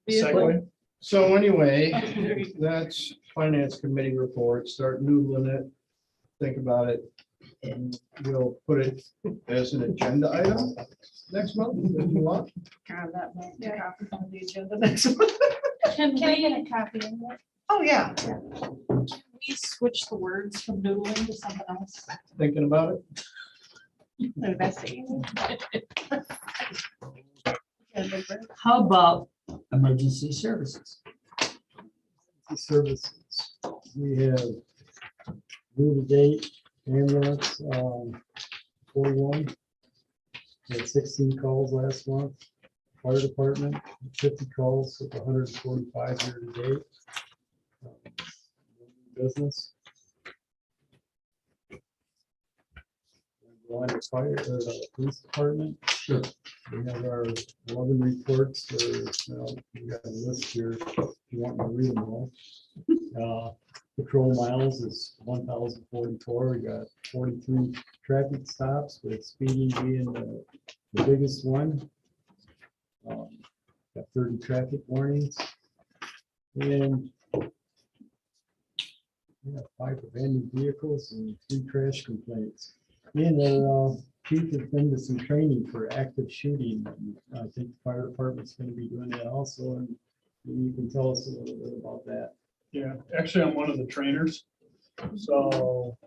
vehicle. Segway. So anyway, There you that's finance committee report, start noodling it, think about it. And we'll put it as an agenda item next month if you want. God, that might be copied on the agenda next month. Can Can I get we, a copy of it? Oh, yeah. can we switch the words from noodling to something else? Thinking about it? Investing. how about emergency services? Services. We have year-to-date ambulance, 41. We had 16 calls last month. Fire department, 50 calls, with 145 year-to-date. Business. Line of fire, or the police department. Sure. We have our 11 reports, we got a list here, if you want me to read them all. Patrol miles is 1,044, we got 43 traffic stops, with speeding being the biggest one. Got 30 traffic warnings. And we have 5 abandoned vehicles and 3 trash complaints. And our chief has been to some training for active shooting. I think the fire department's gonna be doing that also, and you can tell us a little bit about that. Yeah, actually, I'm one of the trainers. So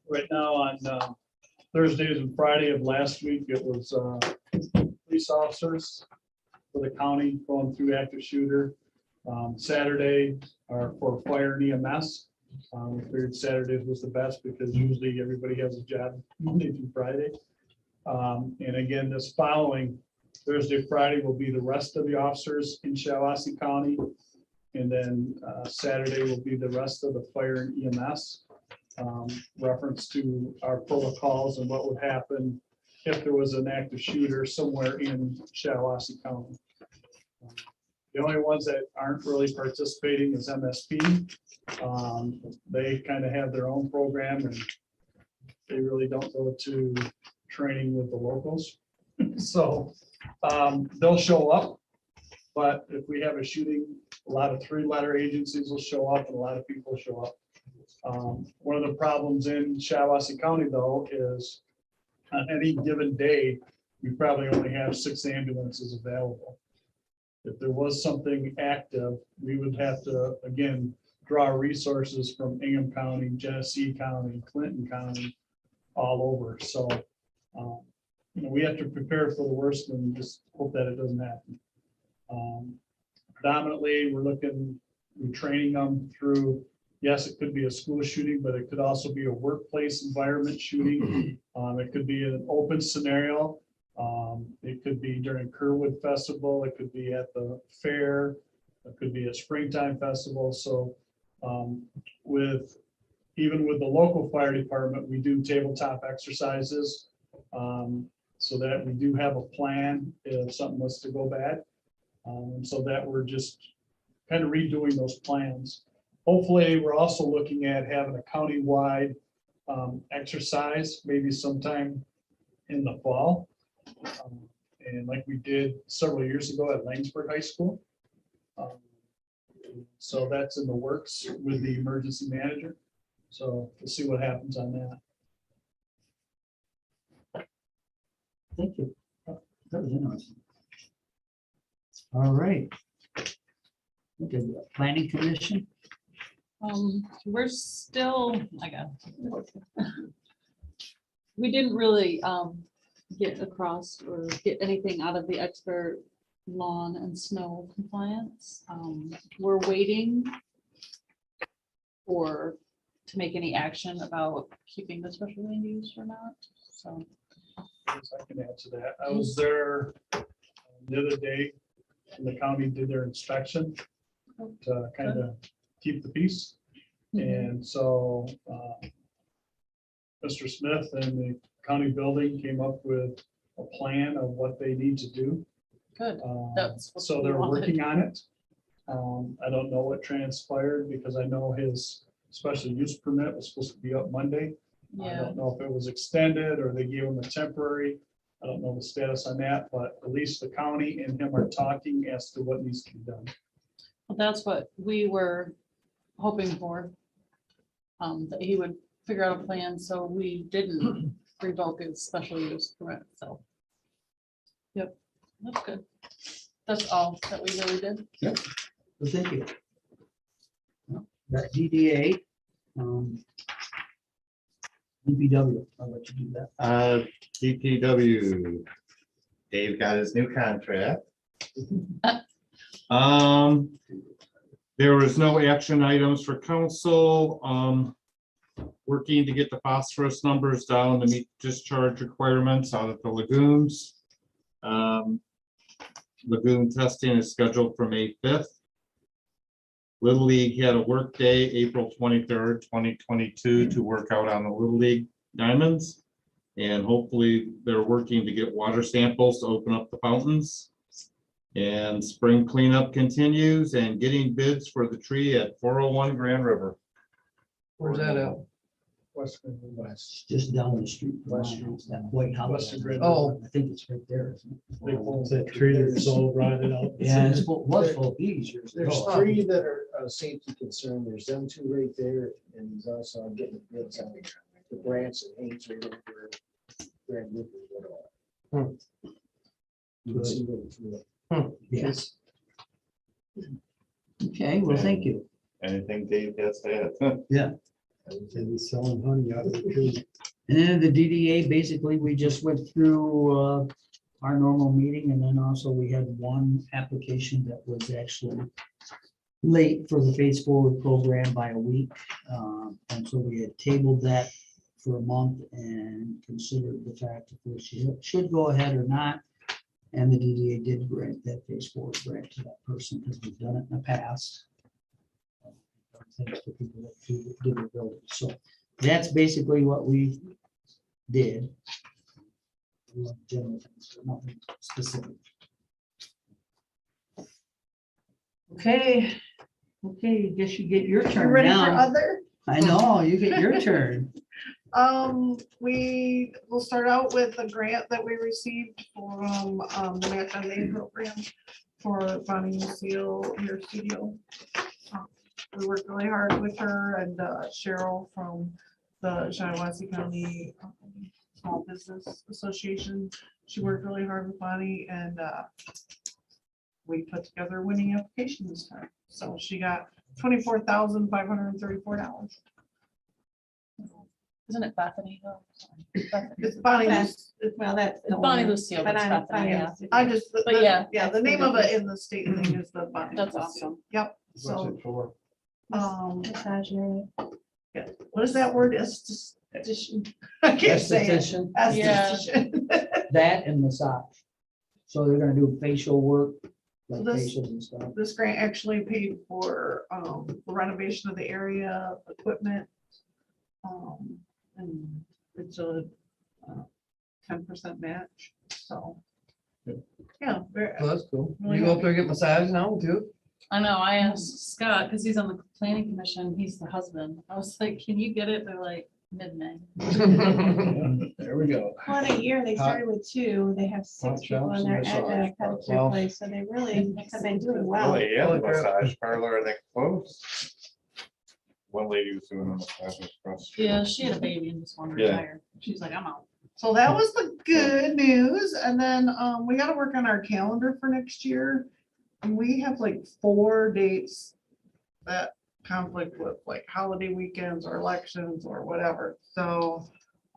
right now on Thursdays and Friday of last week, it was police officers for the county going through active shooter. Saturday are for fire and EMS. We figured Saturdays was the best because usually everybody has a job Monday through Friday. And again, this following Thursday, Friday will be the rest of the officers in Shiawassee County. And then Saturday will be the rest of the fire and EMS. Reference to our protocols and what would happen if there was an active shooter somewhere in Shiawassee County. The only ones that aren't really participating is MSP. They kind of have their own program and they really don't go to training with the locals. So they'll show up, but if we have a shooting a lot of three-letter agencies will show up and a lot of people will show up. One of the problems in Shiawassee County though is on any given day, we probably only have 6 ambulances available. If there was something active, we would have to, again, draw resources from Ingham County, Genesee County, Clinton County, all over. So, we have to prepare for the worst and just hope that it doesn't happen. Predominantly, we're training them through, yes, it could be a school shooting, but it could also be a workplace environment shooting. It could be an open scenario. It could be during Kerwood Festival. It could be at the fair. It could be a springtime festival. So even with the local fire department, we do tabletop exercises so that we do have a plan if something was to go bad. So that we're just kind of redoing those plans. Hopefully, we're also looking at having a countywide exercise, maybe sometime in the fall. And like we did several years ago at Langsburg High School. So that's in the works with the emergency manager. So we'll see what happens on that. Thank you. That was interesting. All right. Okay, planning commission. We're still, we didn't really get across or get anything out of the expert lawn and snow compliance. We're waiting to make any action about keeping the special land use or not, so. Yes, I can add to that. I was there the other day and the county did their inspection to kind of keep the peace. And so Mr. Smith and the county building came up with a plan of what they need to do. Good. That's what So we they're wanted. working on it. I don't know what transpired because I know his special use permit was supposed to be up Monday. I Yeah, don't know if it was extended or they gave him a temporary. I don't know the status on that, but at least the county and him are talking as to what needs to be done. well, that's what we were hoping for. That he would figure out a plan, so we didn't revoke his special use permit, so. Yep, that's good. That's all that we really did. Well, thank you. That DDA. DPW, I'll let you do that. DPW, Dave got his new contract. There was no action items for council, working to get the phosphorus numbers down to meet discharge requirements out at the lagoons. Lagoon testing is scheduled for May 5th. Little League had a work day, April 23rd, 2022, to work out on the Little League diamonds. And hopefully they're working to get water samples to open up the fountains. And spring cleanup continues and getting bids for the tree at 401 Grand River. Where's that at? Western It's just down the street from my house, that white house. Western Grand Oh. I think it's right there, isn't it? It's that tree that's all rotted out. Yeah, it's was full of bees years ago. There's three that are a safety concern. There's them two right there, and he's also getting bids on the grants and Haynes right over Grand River. Whatever. You can see right through it. Yes. Okay, well, thank you. Anything Dave has to add? And he's selling honey out of the tree. And then the DDA, basically, we just went through our normal meeting, and then also we had one application that was actually late for the Face Forward program by a week. And so we had tabled that for a month and considered the fact if we should go ahead or not. And the DDA did grant that Face Forward grant to that person because we've done it in the past. Thanks to people that did the building. So that's basically what we did. General things, but nothing specific. Okay, I guess you get your You turn ready for now. other? I know, you get your turn. We will start out with a grant that we received from the Match on Main program for Bonnie Lucille Hair Studio. We worked really hard with her and Cheryl from the Shiawassee County Small Business Association. She worked really hard with Bonnie and we put together a winning application this time. So she got $24,534. Isn't it Bethany? though? Sorry. It's Bonnie. That's- It's- Well, that's. It's Bonnie Lucille, but it's Bethany, yeah. I just, But yeah, yeah, the name of it in the state thing is the Bonnie. That's Lucille. awesome. Yep, What's so, it for? Massage area. what is that word? Esthetician. I can't say it. Esthetician, Yeah. Esthetician. that and massage. So they're gonna do facial work, like This- facials and stuff. This grant actually paid for the renovation of the area, equipment. And it's a 10% match, so. Yeah, So that's cool. You go up there and get massage now too? I know, I asked Scott, because he's on the planning commission, he's the husband. I was like, can you get it? They're like, mid-May. There we go. Well, in a year, they started with 2, they have 6 Hot people shops in and their at massage the pedicure parlors. place, so they really have been doing well. Well, yeah, Holy the crap. massage parlor, they closed. One lady was doing a massage across. the street. Yeah, she had a baby and just wanted to Yeah. retire. She's like, I'm out. so that was the good news. And then we gotta work on our calendar for next year. And we have like 4 dates that conflict with like holiday weekends or elections or whatever. So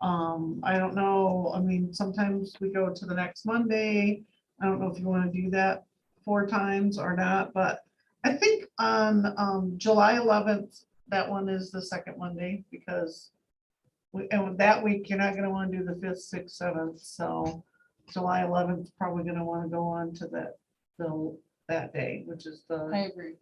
I don't know. I mean, sometimes we go to the next Monday. I don't know if you want to do that 4 times or not, but I think on July 11th, that one is the second Monday because and with that week, you're not gonna want to do the 5th, 6th, 7th. So July 11th, probably gonna want to go on to that day, which is the. I agree.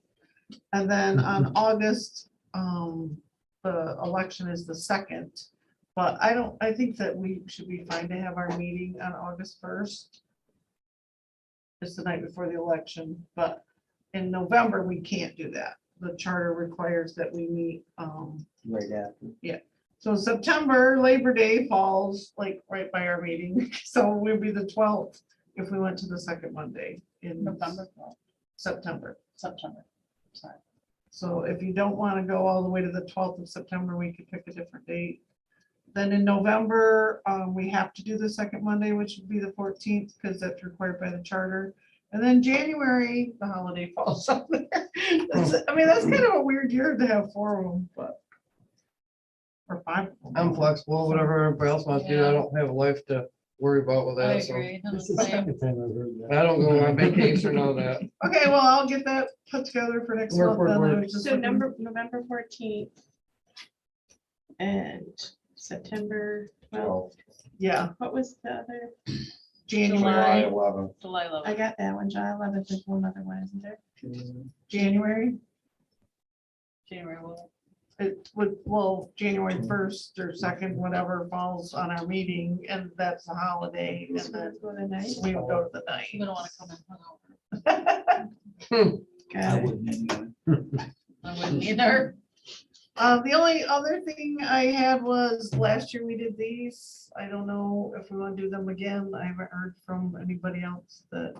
And then on August, the election is the 2nd. But I think that we should be fine to have our meeting on August 1st. It's the night before the election, but in November, we can't do that. The charter requires that we meet, Right after. so September, Labor Day falls like right by our meeting. So we'll be the 12th if we went to the second Monday in November, September. September. Sorry. So if you don't want to go all the way to the 12th of September, we could pick a different date. Then in November, we have to do the second Monday, which would be the 14th, because that's required by the charter. And then January, the holiday falls on there. I mean, that's kind of a weird year to have 4 of them, but. Or 5 of them. I'm flexible, whatever everybody else wants to do. I don't have a life to worry about with I that, so. agree. I'm This the is the same. second time I've heard that. I don't go on vacation or none of that. Okay, well, I'll get that put together for next Work, month. work, then. I work. was just So looking- November 14th and September 12th. Yeah, What was the other? July January, 11th. July I 11th. got that one, July 11th, there's one other one, isn't there? January. January will. It would, well, January 1st or 2nd, whatever falls on our meeting, and that's the holiday, and So then let's go to the night. we would go to the You night. don't want to come in hungover. I Okay. wouldn't anyway. I wouldn't either. The only other thing I had was last year we did these. I don't know if we want to do them again. I haven't heard from anybody else that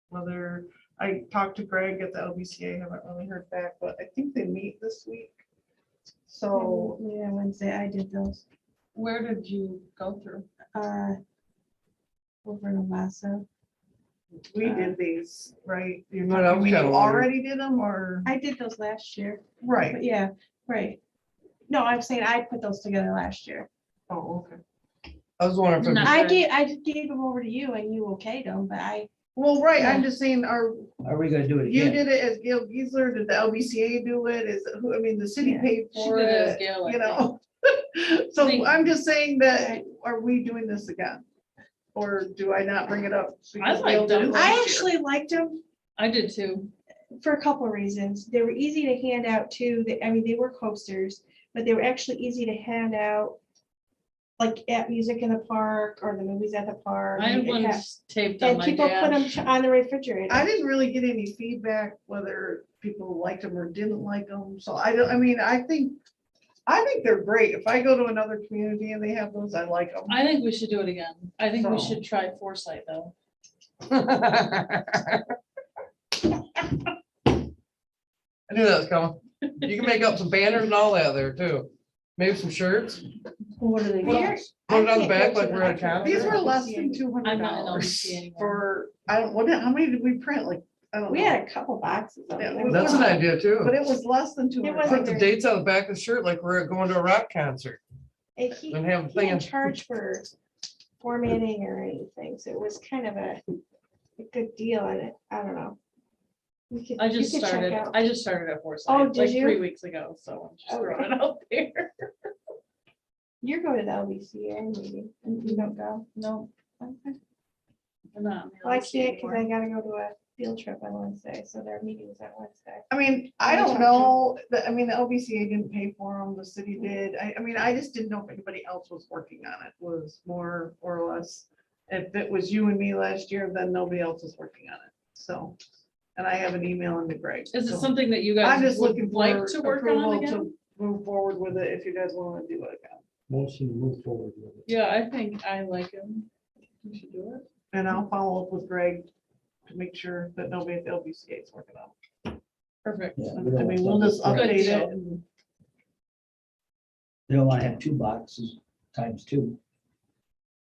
whether I talked to Greg at the LBCA, haven't really heard back, but I think they meet this week. So Yeah, Wednesday, I did those, Where did you go through? over in Ovasso. we did these, right? You're No, that talking, was we kinda wondered. already did them or, I did those last year, right? but yeah, right. No, I'm saying I put those together last year. Oh, okay. I was wondering if. No. it- I gave them over to you and you okayed them, but Well, right, I'm Yeah. just saying, are, Are we gonna do it you again? did it as Gail Giesler, did the LBCA do it? Is, it who? I mean, the city Yeah. paid She for did it as it, Gail, I you think. know? So Think- I'm just saying that, are we doing this again? Or do I not bring it up? because liked Gail did it them. last I year? actually liked them I did too. for a couple of reasons. They were easy to hand out too. I mean, they were coasters, but they were actually easy to hand out like at music in the park or the movies at the park. I had It one had- taped on And my people put dash. them on the refrigerator. I didn't really get any feedback whether people liked them or didn't like them. So I don't, I mean, I think they're great. If I go to another community and they have those, I like them. I think we should do it again. I think we So- should try Foresight though. I knew that was coming. You can make up some banners and all that there too. Maybe some shirts. What are they? Here, Put it on the I can't back go like to we're the at a concert. These were concert. less than $200 I'm not in LBC anymore. for, I don't, what, how many did we print? Like, I don't We know. had a couple boxes of Yeah, them. That's an idea But too. it was less than It 200. wasn't Put the very- dates on the back of the shirt like we're going to a rock concert And he and have he didn't things. charge for formatting or anything, so it was kind of a good deal, and I don't know. I You just could check started, out- I just started at Forsyth, Oh, did like you? 3 weeks ago, so I'm just throwing it out there. You're going to the LBCA meeting, and you don't go? No. Okay. I'm not in the Well, I LBC can't, because I anymore. gotta go to a field trip on Wednesday, so their meeting's on Wednesday. I mean, I Let me don't talk to know, I mean, the LBCA didn't pay for them, the city did. I mean, I just didn't know if anybody else was working on it, was more or less. If it was you and me last year, then nobody else is working on it, so. And I have an email into Greg. Is it so something that you I'm guys just looking would for like to work on approval again? to move forward with it, if you guys want to do it again. Motion to move forward with it. Yeah, I think I like him. We should do it. And I'll follow up with Greg to make sure that nobody at the LBCA is working on it. Perfect. Yeah, I mean, we'll just Good update deal. it. And They don't want to have two boxes times two.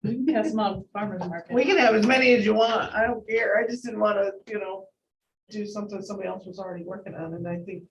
We can pass them out at the farmer's market. we can have as many as you want. I don't care. I just didn't want to, do something somebody else was already working on. And I think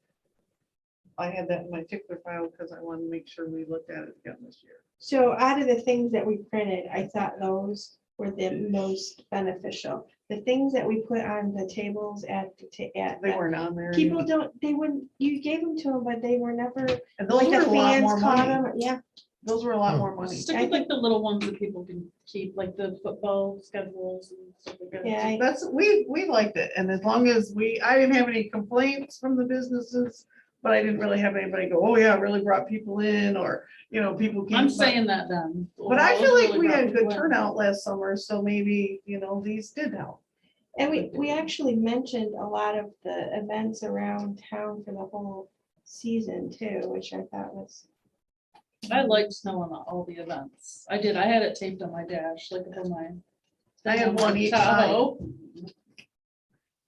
I had that in my tickler file because I wanted to make sure we looked at it again this year. So out of the things that we printed, I thought those were the most beneficial. The things that we put on the tables at They weren't on there. people don't, they wouldn't, you gave them to them, but they were never, And those like were the a lot fans more caught money. them, yeah. Those were a lot more money. Stick with like the little ones that people can keep, like the football schedules and stuff like that. Yeah, That's, we liked it. And as long as I didn't have any complaints from the businesses, but I didn't really have anybody go, oh yeah, it really brought people in, or, people. came. I'm saying that then. But I feel like we had Really good brought turnout last summer, so maybe, these did help. And we actually mentioned a lot of the events around town for the whole season too, which I thought was. people in. I liked knowing all the events. I did. I had it taped on my dash, like on my. I had on my one each Tahoe.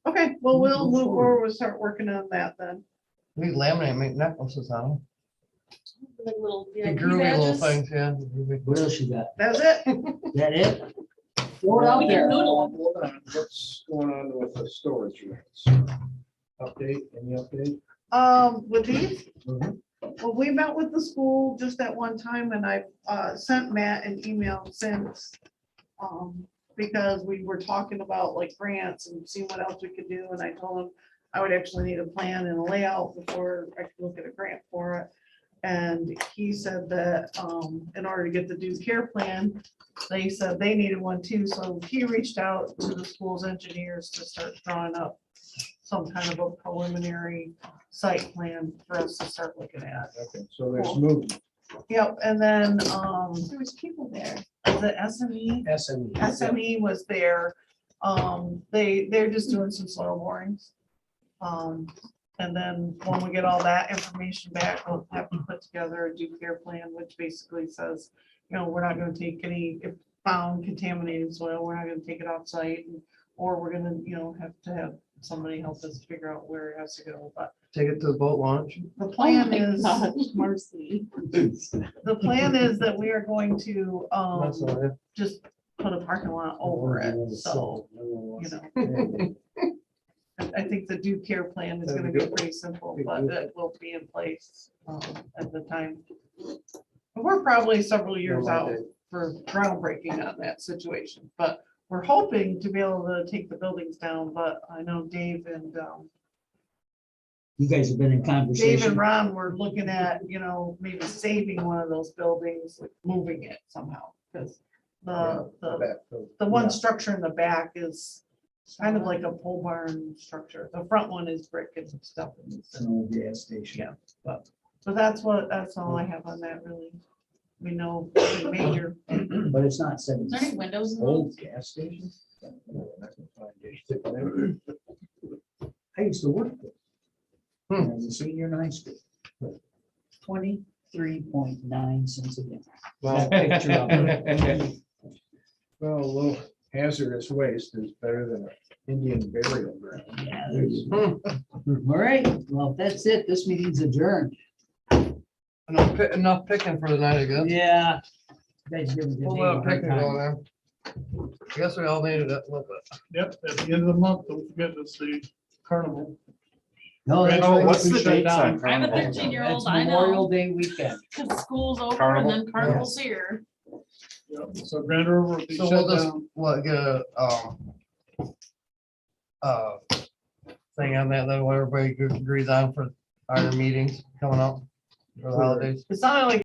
Okay, well, we'll move forward, we'll start working on that then. We laminate, make necklaces on them. Like little The VIP groovy little badges. things, yeah. What else you got? That's it. That it? Throw it out We can there. noodle. Hold on, what's going on with the storage units? Update, any update? With these, Mhm. well, we met with the school just at one time and I sent Matt an email since. Because we were talking about like grants and seeing what else we could do, and I told him I would actually need a plan and a layout before I could look at a grant for it. And he said that in order to get the due care plan, they said they needed one too, so he reached out to the school's engineers to start drawing up some kind of a preliminary site plan for us to start looking at. Okay, so there's movement. Yep, and then There was people there. the SME. SME. SME was there. They're just doing some soil borings. And then when we get all that information back, we'll have to put together a due care plan, which basically says, we're not gonna take any, if found contaminated soil, we're not gonna take it off site. Or we're gonna, have to have somebody help us figure out where it has to go, but Take it to the boat launch. the Oh plan my is, gosh, Marcy. the plan is that we are going to, That's all right. just put a parking lot over it, so. I think the due care plan is gonna be pretty simple, but it will be in place at the time. We're probably several years out for groundbreaking on that situation, but we're hoping to be able to take the buildings down, but I know Dave and You guys have been in Dave and conversation. Ron were looking at, maybe saving one of those buildings, like moving it somehow, because the one Yeah. structure in the back is kind of like a pole barn structure. The front one is brick and stuff. It's an old gas station. Yeah, so that's all I have on that really. We know the major. But it's not Is there any 70. windows in Old those? gas station? I used to work there. Hmm. As a senior in high school. 23.9 cents a day. Well, That picture of it. Well, hazardous waste is better than an Indian burial ground. Yeah, there's- All right, well, if that's it. This meeting's adjourned. Enough picking for the night, I guess. Yeah. You guys give me the We'll name let a hard picking time. go there. I guess we all needed that little bit. Yep, at the end of the month, don't forget it's the carnival. No, that's Oh, right. what's the Shut dates down. on I have a Carnival? 15-year-old, That's I Memorial know, Day weekend. because school's over and Carnival? then carnival's here. Yep, so Grand River will be So shut we'll just, down. what, get a, thing on that, then what everybody agrees on for our meetings coming up for the holidays. It's not like